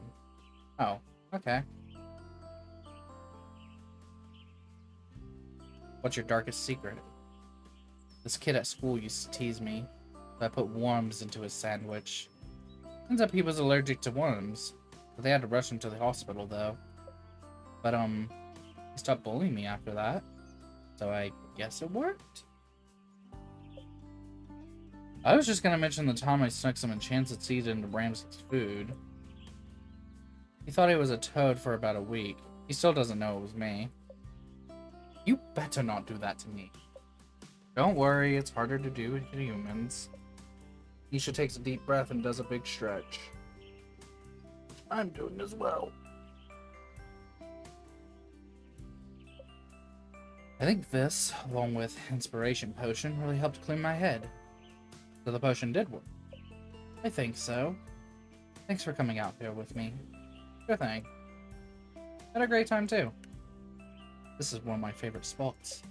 Oh, okay. What's your darkest secret? This kid at school used to tease me that I put worms into his sandwich. Turns up he was allergic to worms. But they had to rush him to the hospital, though. But, he stopped bullying me after that. So I guess it worked? I was just gonna mention the time I snuck some enchanted seed into Ramsey's food. He thought he was a toad for about a week. He still doesn't know it was me. You better not do that to me. Don't worry, it's harder to do with humans. Nisha takes a deep breath and does a big stretch. I'm doing as well. I think this, along with Inspiration Potion, really helped clean my head. So the potion did work. I think so. Thanks for coming out here with me. Sure thing. Had a great time too. This is one of my favorite spots.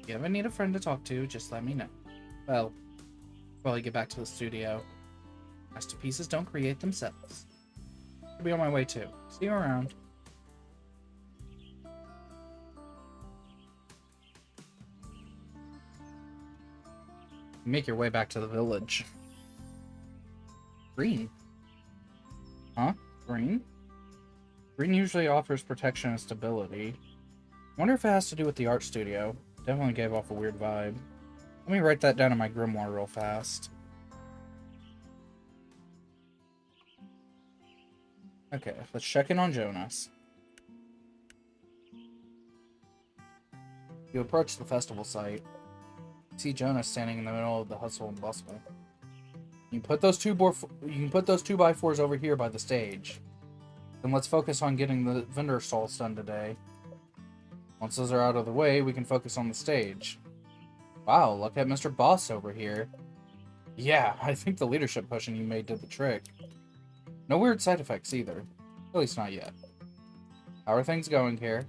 If you ever need a friend to talk to, just let me know. Well, probably get back to the studio. Masterpieces don't create themselves. I'll be on my way too. See you around. Make your way back to the village. Green. Huh? Green? Green usually offers protection and stability. Wonder if it has to do with the art studio. Definitely gave off a weird vibe. Let me write that down in my grimoire real fast. Okay, let's check in on Jonas. You approach the festival site. You see Jonas standing in the middle of the hustle and bustle. You can put those 2x4s over here by the stage. Then let's focus on getting the vendor stalls done today. Once those are out of the way, we can focus on the stage. Wow, look at Mr. Boss over here. Yeah, I think the leadership potion you made did the trick. No weird side effects either. At least not yet. How are things going here?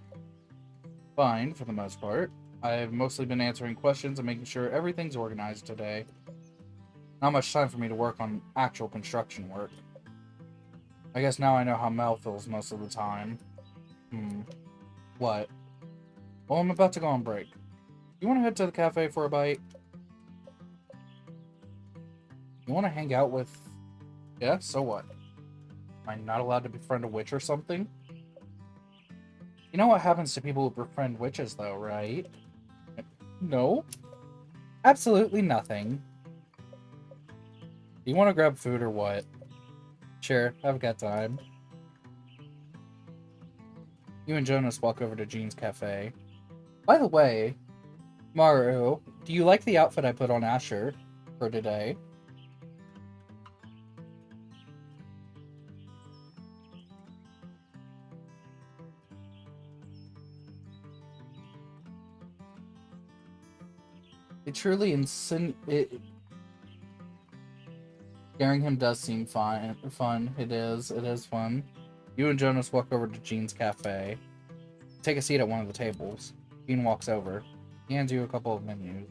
Fine, for the most part. I've mostly been answering questions and making sure everything's organized today. Not much time for me to work on actual construction work. I guess now I know how Mel feels most of the time. What? Well, I'm about to go on break. You want to head to the cafe for a bite? You want to hang out with... Yeah, so what? Am I not allowed to befriend a witch or something? You know what happens to people who befriend witches, though, right? No? Absolutely nothing. Do you want to grab food or what? Sure, I've got time. You and Jonas walk over to Jean's cafe. By the way, Maru, do you like the outfit I put on Asher for today? It truly scaring him does seem fun. It is fun. You and Jonas walk over to Jean's cafe. Take a seat at one of the tables. Jean walks over. He hands you a couple of menus.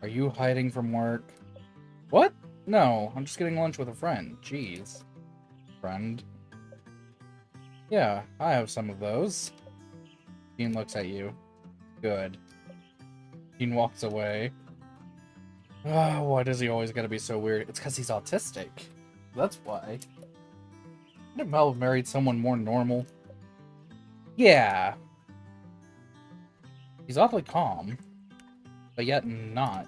Are you hiding from work? What? No, I'm just getting lunch with a friend. Jeez. Friend? Yeah, I have some of those. Jean looks at you. Good. Jean walks away. Oh, why does he always gotta be so weird? It's because he's autistic. That's why. Couldn't Mel have married someone more normal? Yeah. He's oddly calm, but yet not.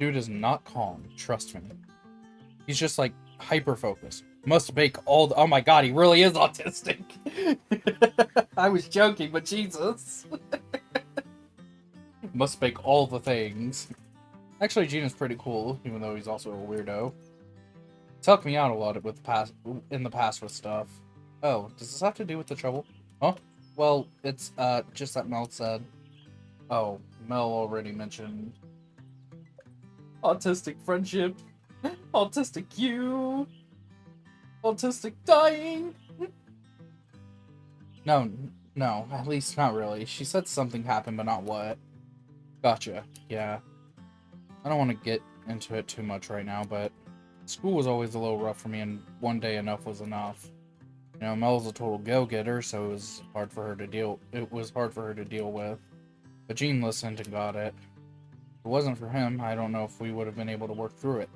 Dude is not calm, trust me. He's just like hyper-focused. Must make all the... Oh my god, he really is autistic. I was joking, but Jesus. Must make all the things. Actually, Gene is pretty cool, even though he's also a weirdo. It's helped me out a lot in the past with stuff. Oh, does this have to do with the trouble? Huh? Well, it's just that Mel said. Oh, Mel already mentioned autistic friendship, autistic you, autistic dying. No, at least not really. She said something happened, but not what. Gotcha. Yeah. I don't want to get into it too much right now, but school was always a little rough for me, and one day enough was enough. You know, Mel's a total go-getter, so it was hard for her to deal with. But Jean listened and got it. If it wasn't for him, I don't know if we would have been able to work through it.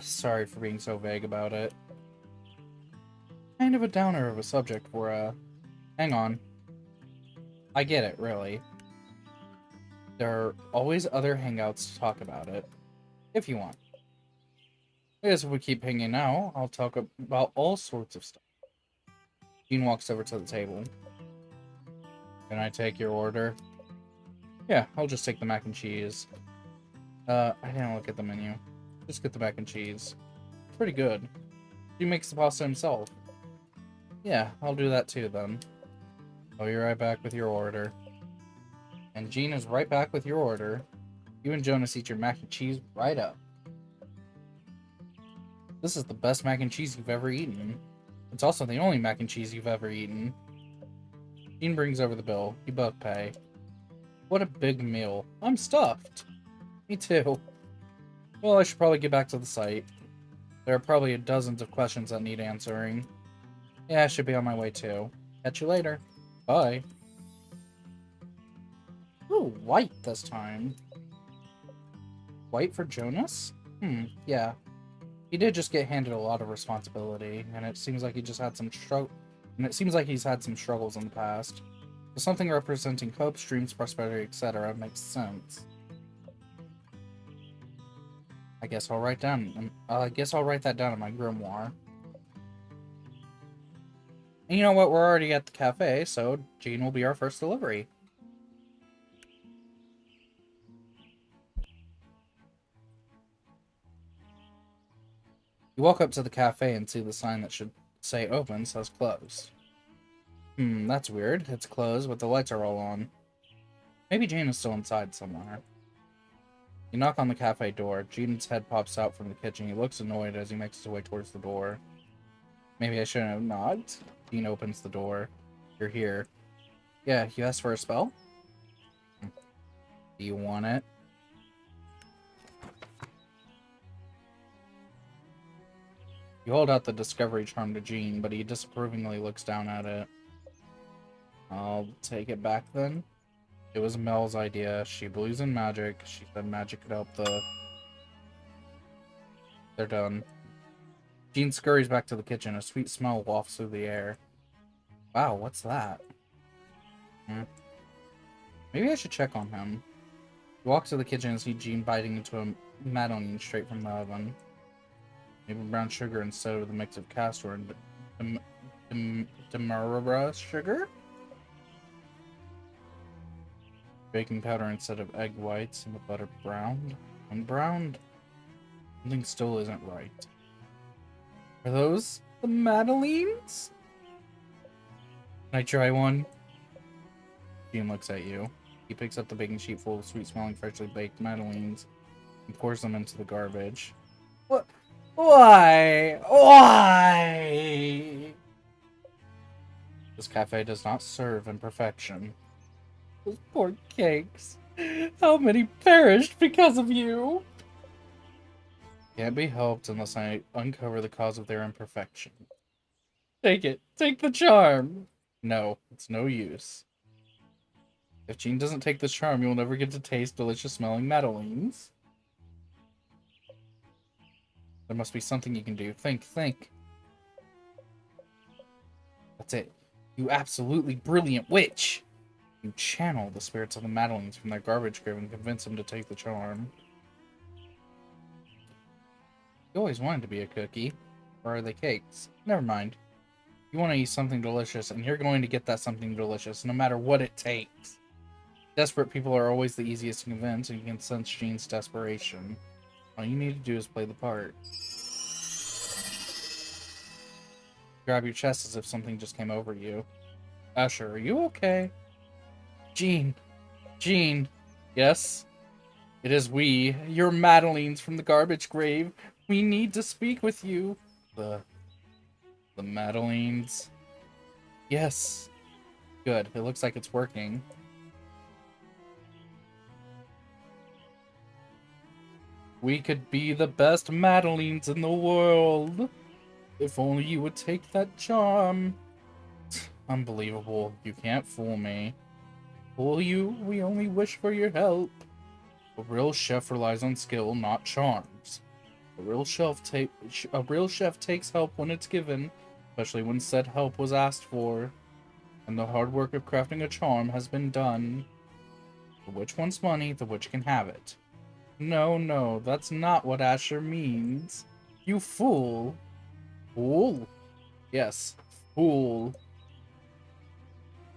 Sorry for being so vague about it. Kind of a downer of a subject for, hang on. I get it, really. There are always other hangouts to talk about it, if you want. I guess if we keep hanging out, I'll talk about all sorts of stuff. Jean walks over to the table. Can I take your order? Yeah, I'll just take the mac and cheese. I didn't look at the menu. Just get the mac and cheese. Pretty good. He makes the pasta himself. Yeah, I'll do that too then. I'll be right back with your order. And Jean is right back with your order. You and Jonas eat your mac and cheese right up. This is the best mac and cheese you've ever eaten. It's also the only mac and cheese you've ever eaten. Jean brings over the bill. You both pay. What a big meal. I'm stuffed. Me too. Well, I should probably get back to the site. There are probably dozens of questions that need answering. Yeah, I should be on my way too. Catch you later. Bye. Ooh, white this time. White for Jonas? Yeah. He did just get handed a lot of responsibility, and it seems like he just had some he's had some struggles in the past. So something representing hope, dreams, prosperity, etc. makes sense. I guess I'll write that down in my grimoire. And you know what? We're already at the cafe, so Jean will be our first delivery. You walk up to the cafe and see the sign that should say open says closed. That's weird. It's closed, but the lights are all on. Maybe Jean is still inside somewhere. You knock on the cafe door. Jean's head pops out from the kitchen. He looks annoyed as he makes his way towards the door. Maybe I shouldn't have knocked. Jean opens the door. You're here. Yeah, you asked for a spell? Do you want it? You hold out the discovery charm to Jean, but he disapprovingly looks down at it. I'll take it back then. It was Mel's idea. She believes in magic. She said magic could help the... They're done. Jean scurries back to the kitchen. A sweet smell wafts through the air. Wow, what's that? Maybe I should check on him. You walk to the kitchen and see Jean biting into a madeleine straight from the oven. Maybe brown sugar instead of the mix of castor and demerara sugar? Baking powder instead of egg whites and the butter browned. Unbrowned? Something still isn't right. Are those the madeleines? Can I try one? Jean looks at you. He picks up the baking sheet full of sweet-smelling, freshly baked madeleines and pours them into the garbage. What? Why? Why? This cafe does not serve in perfection. Those poor cakes. How many perished because of you? Can't be helped unless I uncover the cause of their imperfection. Take it. Take the charm. No, it's no use. If Jean doesn't take this charm, you'll never get to taste delicious smelling madeleines. There must be something you can do. Think. That's it. You absolutely brilliant witch! You channel the spirits of the madeleines from their garbage grave and convince them to take the charm. You always wanted to be a cookie. Or are they cakes? Never mind. You want to eat something delicious, and you're going to get that something delicious, no matter what it takes. Desperate people are always the easiest to convince, and you can sense Jean's desperation. All you need to do is play the part. Grab your chest as if something just came over you. Asher, are you okay? Jean. Yes? It is we, your madeleines from the garbage grave. We need to speak with you. The madeleines? Yes. Good. It looks like it's working. We could be the best madeleines in the world. If only you would take that charm. Unbelievable. You can't fool me. Fool you? We only wish for your help. A real chef relies on skill, not charms. A real chef takes help when it's given, especially when said help was asked for, and the hard work of crafting a charm has been done. The witch wants money, the witch can have it. No, no, that's not what Asher means. You fool. Fool? Yes, fool.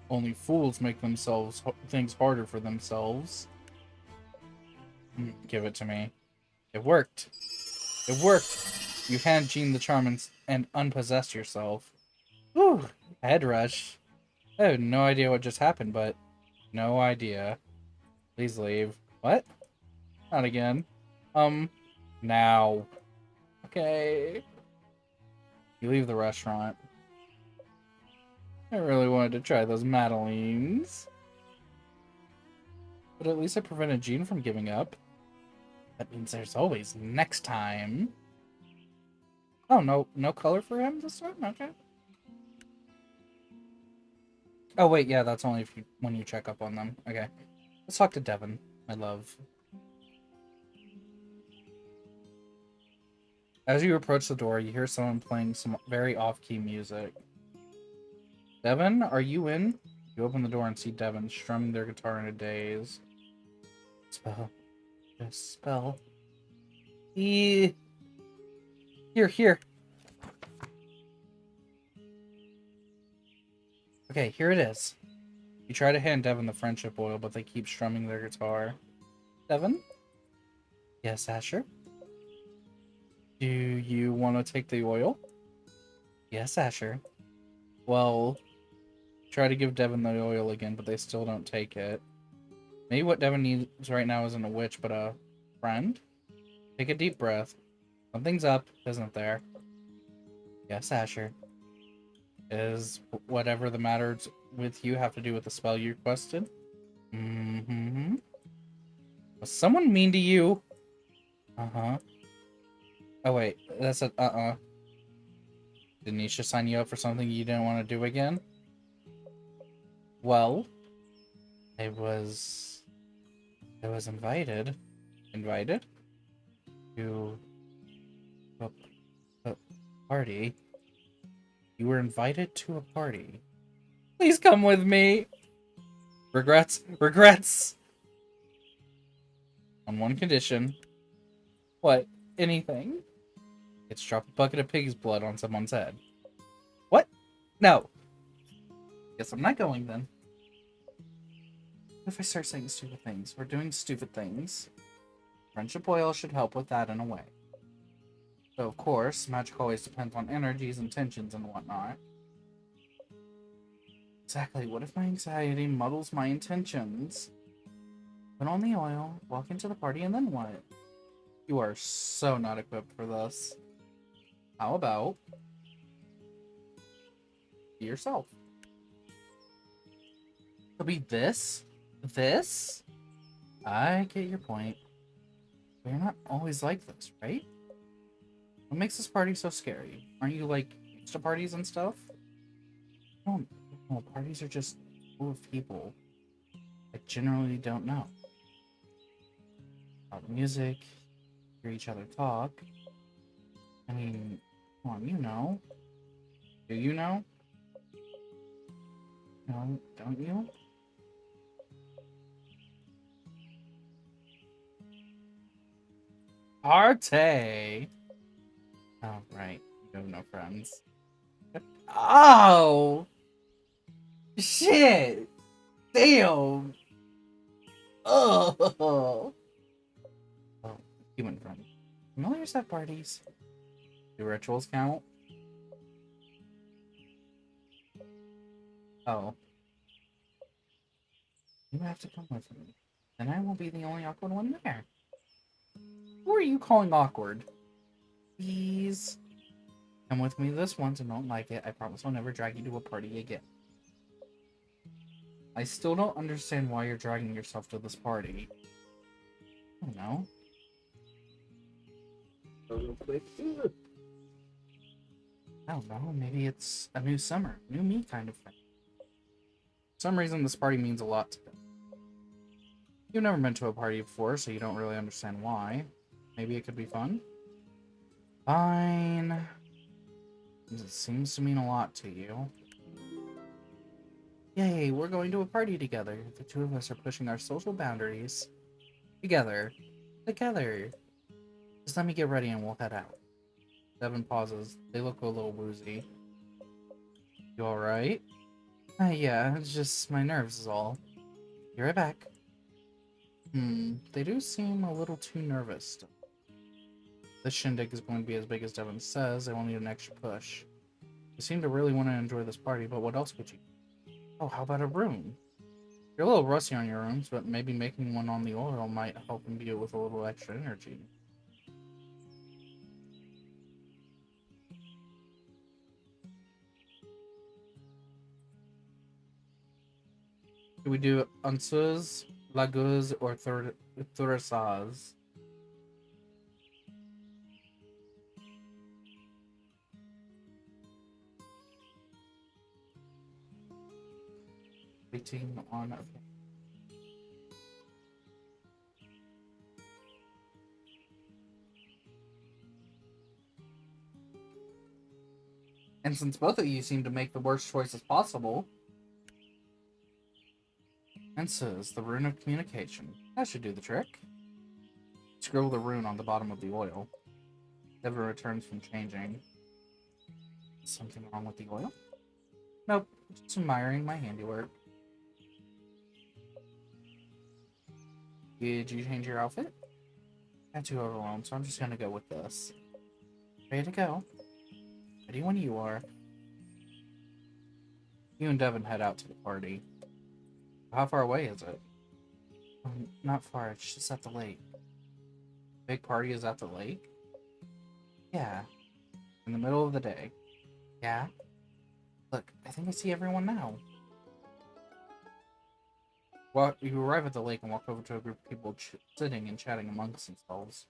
Only fools make things harder for themselves. Give it to me. It worked. It worked. You hand Jean the charm and unpossessed yourself. Whew. Head rush. I have no idea what just happened, but no idea. Please leave. What? Not again. Now. Okay. You leave the restaurant. I really wanted to try those madeleines. But at least I prevented Jean from giving up. That means there's always next time. Oh, no color for him this time? Okay. Oh, wait, yeah, that's only when you check up on them. Okay. Let's talk to Devin, my love. As you approach the door, you hear someone playing some very off-key music. Devin, are you in? You open the door and see Devin strumming their guitar in a daze. Spell. Just spell. Here. Okay, here it is. You try to hand Devin the friendship oil, but they keep strumming their guitar. Devin? Yes, Asher? Do you want to take the oil? Yes, Asher. Well, try to give Devin the oil again, but they still don't take it. Maybe what Devin needs right now isn't a witch, but a friend? Take a deep breath. Something's up, isn't there? Yes, Asher. Is whatever the matters with you have to do with the spell you requested? Mm-hmm. Was someone mean to you? Uh-huh. Oh, wait. That's a uh-uh. Did Nisha sign you up for something you didn't want to do again? Well, I was invited. Invited? To a party. You were invited to a party. Please come with me. Regrets. Regrets. On one condition. What? Anything? It's drop a bucket of pig's blood on someone's head. What? No. Guess I'm not going then. What if I start saying stupid things? We're doing stupid things. Friendship oil should help with that in a way. So, of course, magic always depends on energies and tensions and whatnot. Exactly, what if my anxiety muddles my intentions? Put on the oil, walk into the party, and then what? You are so not equipped for this. How about be yourself? It'll be this? This? I get your point. But you're not always like this, right? What makes this party so scary? Aren't you, like, used to parties and stuff? No, parties are just full of people I generally don't know. Loud music, hear each other talk. I mean, come on, you know. Do you know? No, don't you? Arte! Oh, right. You have no friends. Oh! Shit! Damn! Oh! Oh, human friend. Familiars have parties. Do rituals count? Oh. You have to come with me. Then I won't be the only awkward one there. Who are you calling awkward? Please. Come with me this once and don't like it. I promise I'll never drag you to a party again. I still don't understand why you're dragging yourself to this party. I don't know. Go real quick. I don't know, maybe it's a new summer, new me kind of thing. For some reason, this party means a lot to them. You've never been to a party before, so you don't really understand why. Maybe it could be fun? Fine. It seems to mean a lot to you. Yay, we're going to a party together. The two of us are pushing our social boundaries. Together. Together. Just let me get ready and we'll head out. Devin pauses. They look a little woozy. You alright? Yeah, it's just my nerves is all. Be right back. They do seem a little too nervous. This shindig is going to be as big as Devin says. They will need an extra push. You seem to really want to enjoy this party, but what else could you do? Oh, how about a room? You're a little rusty on your rooms, but maybe making one on the oil might help imbue it with a little extra energy. Do we do ansuz, laguz, or thurisaz? Waiting on. And since both of you seem to make the worst choices possible, ansuz, the rune of communication. That should do the trick. Scribble the rune on the bottom of the oil. Devin returns from changing. Something wrong with the oil? Nope, just admiring my handiwork. Did you change your outfit? Got too overwhelmed, so I'm just gonna go with this. Ready to go. Ready when you are. You and Devin head out to the party. How far away is it? Not far, it's just at the lake. Big party is at the lake? Yeah. In the middle of the day. Yeah? Look, I think I see everyone now. Well, you arrive at the lake and walk over to a group of people sitting and chatting amongst themselves.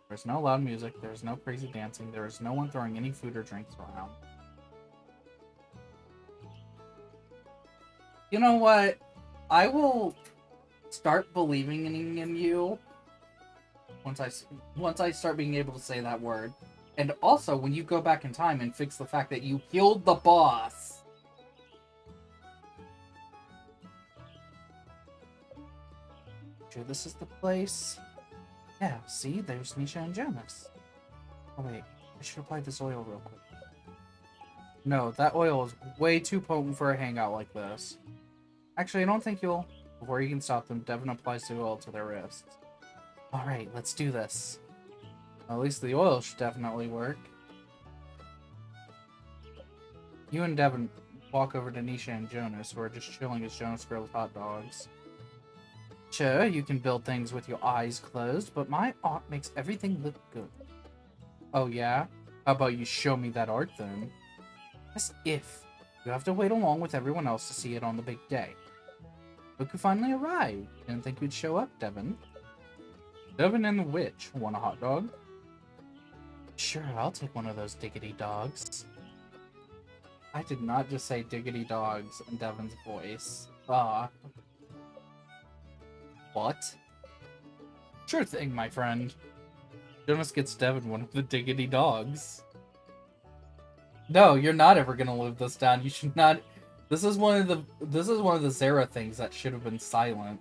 There's no loud music, there's no crazy dancing, there is no one throwing any food or drinks around. You know what? I will start believing in you once I start being able to say that word. And also, when you go back in time and fix the fact that you killed the boss. Sure this is the place? Yeah, see? There's Nisha and Jonas. Oh wait, I should apply this oil real quick. No, that oil is way too potent for a hangout like this. Actually, I don't think you'll... Before you can stop them, Devin applies the oil to their wrists. Alright, let's do this. At least the oil should definitely work. You and Devin walk over to Nisha and Jonas, who are just chilling as Jonas grills hot dogs. Sure, you can build things with your eyes closed, but my art makes everything look good. Oh yeah? How about you show me that art then? As if. You have to wait along with everyone else to see it on the big day. Look who finally arrived. Didn't think you'd show up, Devin. Devin and the witch. Want a hot dog? Sure, I'll take one of those diggity dogs. I did not just say diggity dogs in Devin's voice. What? Sure thing, my friend. Jonas gets Devin one of the diggity dogs. No, you're not ever gonna live this down. You should not. This is one of the Zara things that should have been silent.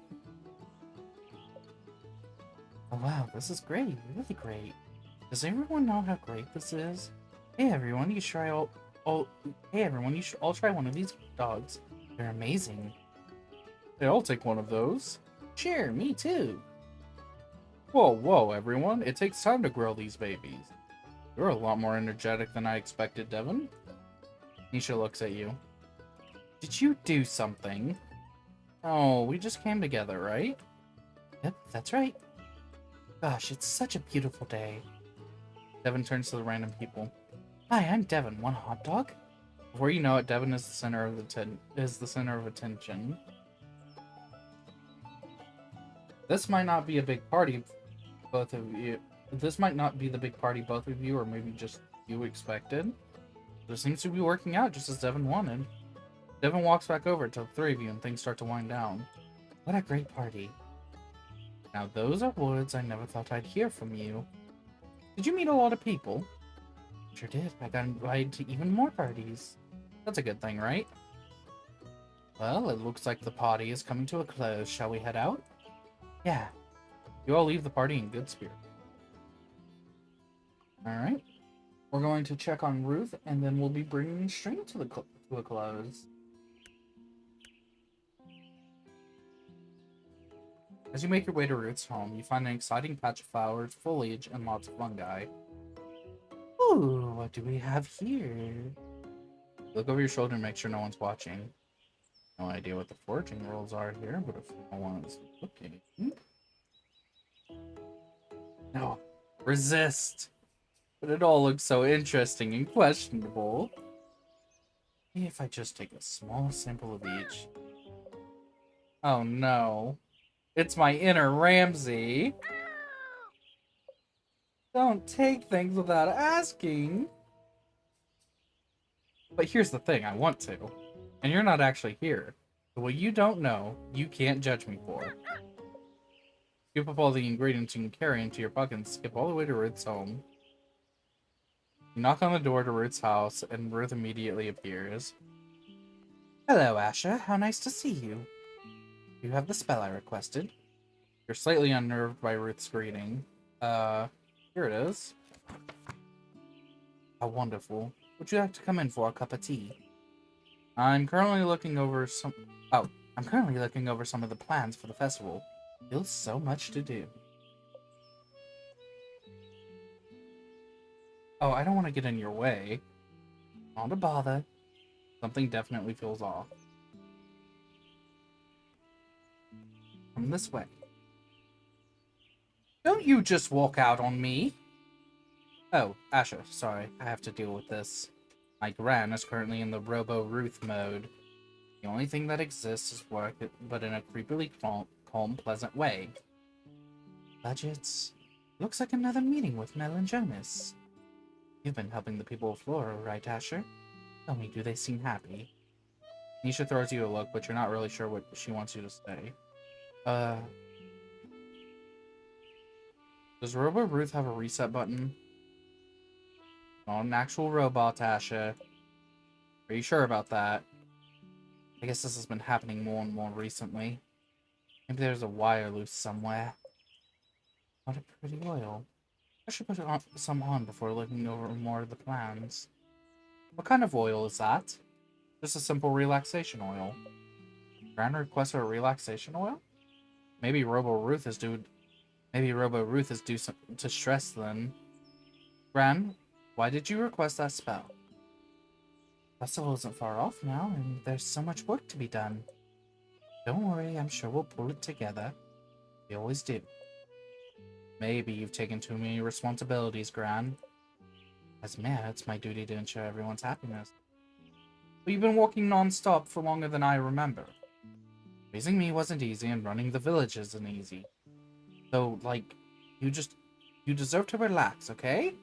Oh wow, this is great, really great. Does everyone know how great this is? Hey everyone, you should all try one of these dogs. They're amazing. Hey, I'll take one of those. Sure, me too. Whoa, everyone. It takes time to grill these babies. You're a lot more energetic than I expected, Devin. Nisha looks at you. Did you do something? Oh, we just came together, right? Yep, that's right. Gosh, it's such a beautiful day. Devin turns to the random people. Hi, I'm Devin. Want a hot dog? Before you know it, Devin is the center of attention. This might not be a big party, both of you. This might not be the big party both of you, or maybe just you expected. It seems to be working out just as Devin wanted. Devin walks back over to the three of you and things start to wind down. What a great party. Now those are words I never thought I'd hear from you. Did you meet a lot of people? Sure did. I got invited to even more parties. That's a good thing, right? Well, it looks like the party is coming to a close. Shall we head out? Yeah. You all leave the party in good spirit. Alright. We're going to check on Ruth, and then we'll be bringing the stream to a close. As you make your way to Ruth's home, you find an exciting patch of flowers, foliage, and lots of fungi. Ooh, what do we have here? Look over your shoulder and make sure no one's watching. No idea what the foraging rules are here, but if no one's looking... No. Resist! But it all looks so interesting and questionable. Maybe if I just take a small sample of each. Oh no. It's my inner Ramsey. Don't take things without asking. But here's the thing, I want to. And you're not actually here. So what you don't know, you can't judge me for. Scoop up all the ingredients you can carry into your bucket and skip all the way to Ruth's home. You knock on the door to Ruth's house, and Ruth immediately appears. Hello, Asha. How nice to see you. You have the spell I requested. You're slightly unnerved by Ruth's greeting. Here it is. How wonderful. Would you like to come in for a cup of tea? I'm currently looking over some of the plans for the festival. There's so much to do. Oh, I don't want to get in your way. Not a bother. Something definitely feels off. Come this way. Don't you just walk out on me! Oh, Asha, sorry, I have to deal with this. My Gran is currently in the Robo-Ruth mode. The only thing that exists is work, but in a creepily calm, pleasant way. Budgets. Looks like another meeting with Mel and Jonas. You've been helping the people of Flora, right, Asher? Tell me, do they seem happy? Nisha throws you a look, but you're not really sure what she wants you to say. Does Robo-Ruth have a reset button? Not an actual robot, Asha. Are you sure about that? I guess this has been happening more and more recently. Maybe there's a wire loose somewhere. What a pretty oil. I should put some on before looking over more of the plans. What kind of oil is that? Just a simple relaxation oil. Gran requested a relaxation oil? Maybe Robo-Ruth is due to stress then. Gran, why did you request that spell? Festival isn't far off now, and there's so much work to be done. Don't worry, I'm sure we'll pull it together. We always do. Maybe you've taken too many responsibilities, Gran. As mayor, it's my duty to ensure everyone's happiness. But you've been working non-stop for longer than I remember. Raising me wasn't easy, and running the village isn't easy. So, like, you deserve to relax, okay?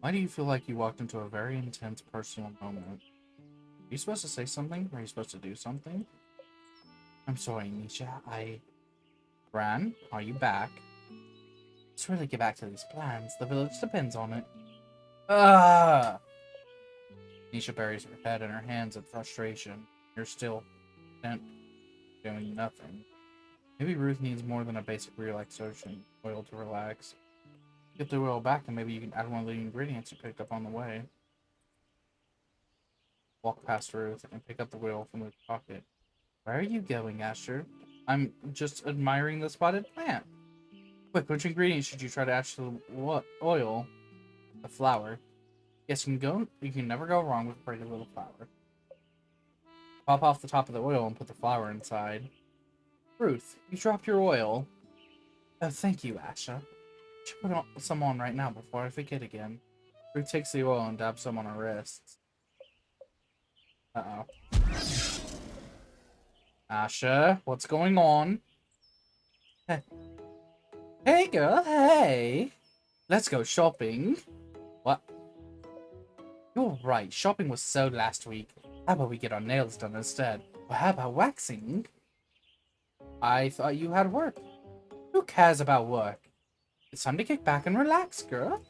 Why do you feel like you walked into a very intense personal moment? Are you supposed to say something? Are you supposed to do something? I'm sorry, Nisha. Gran, are you back? Let's really get back to these plans. The village depends on it. Ah! Nisha buries her head in her hands in frustration. You're still doing nothing. Maybe Ruth needs more than a basic relaxation oil to relax. Get the oil back and maybe you can add one of the ingredients you picked up on the way. Walk past Ruth and pick up the oil from the pocket. Where are you going, Asher? I'm just admiring the spotted plant. Quick, which ingredients should you try to add to the oil? The flower. Yes, you can never go wrong with a pretty little flower. Pop off the top of the oil and put the flower inside. Ruth, you dropped your oil. Oh, thank you, Asha. Should put some on right now before I forget again. Ruth takes the oil and dabs some on her wrists. Uh-oh. Asha, what's going on? Hey girl, hey! Let's go shopping. What? You're right, shopping was so last week. How about we get our nails done instead? Or how about waxing? I thought you had work. Who cares about work? It's time to kick back and relax, girl.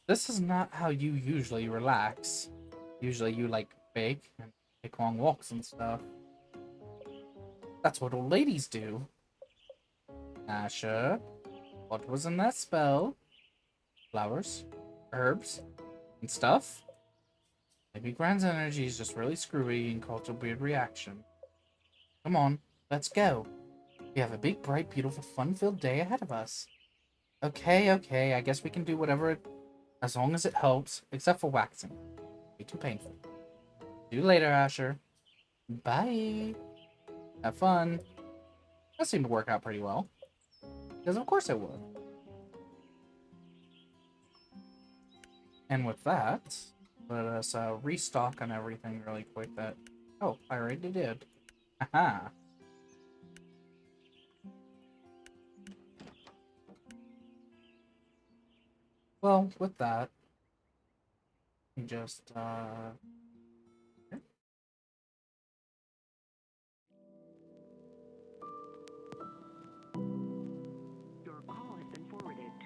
This is not how you usually relax. Usually you, like, bake and take long walks and stuff. That's what old ladies do. Asha, what was in that spell? Flowers? Herbs? And stuff? Maybe Grand's energy is just really screwy and caused a weird reaction. Come on, let's go. We have a big, bright, beautiful, fun-filled day ahead of us. Okay, I guess we can do whatever as long as it helps, except for waxing. Be too painful. See you later, Asher. Bye. Have fun. That seemed to work out pretty well. Because of course it would. And with that, let us restock on everything really quick that... Oh, I already did. Haha. Well, with that, you just,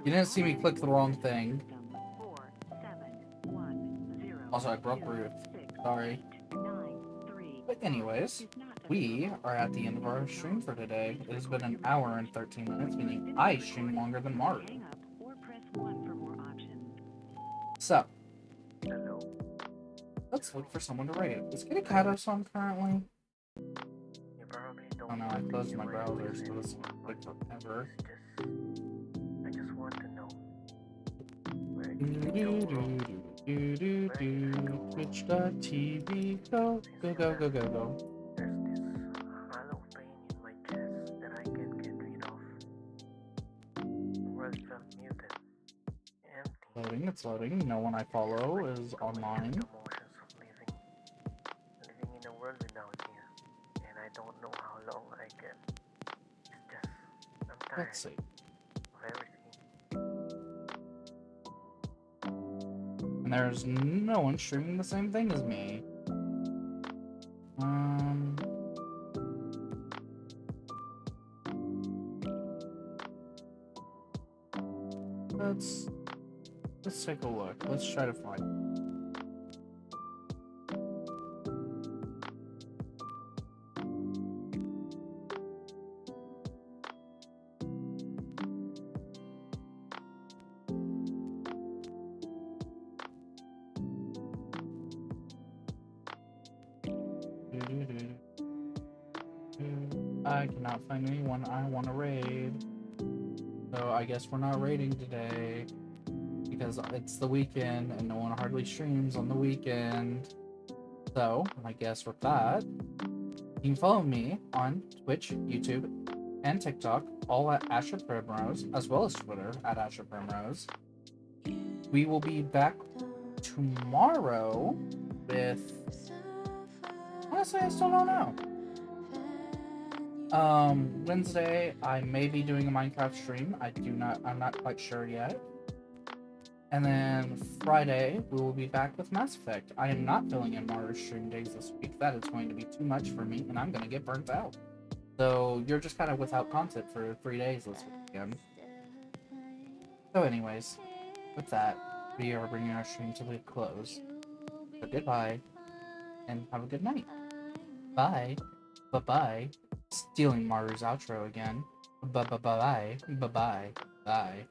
You didn't see me click the wrong thing. Also, I broke Ruth. Sorry. But anyways, we are at the end of our stream for today. It has been an hour and 13 minutes, meaning I stream longer than Maru. So, let's look for someone to raid. Is Kitty Katos on currently? Oh no, I closed my browser, so it's like forever. I just want to know. Twitch.tv, go. There's this hollow pain in my chest that I can't get rid of. The world felt muted, empty. Loading, it's loading. No one I follow is online. The motions of living in a world without you, and I don't know how long I can. It's just, I'm tired. Let's see. Of everything. And there's no one streaming the same thing as me. Let's take a look. Let's try to find. I cannot find anyone I want to raid. So I guess we're not raiding today. Because it's the weekend and no one hardly streams on the weekend. So, I guess with that, you can follow me on Twitch, YouTube, and TikTok, all at Asher Primrose, as well as Twitter at Asher Primrose. We will be back tomorrow with... Honestly, I still don't know. Wednesday, I may be doing a Minecraft stream. I'm not quite sure yet. And then Friday, we will be back with Mass Effect. I am not filling in Mario stream days this week. That is going to be too much for me, and I'm going to get burnt out. So you're just kind of without content for 3 days this weekend. So anyways, with that, we are bringing our stream to a close. So goodbye, and have a good night. Bye. Bye-bye. Stealing Maru's outro again. Bye-bye. Bye-bye. Bye.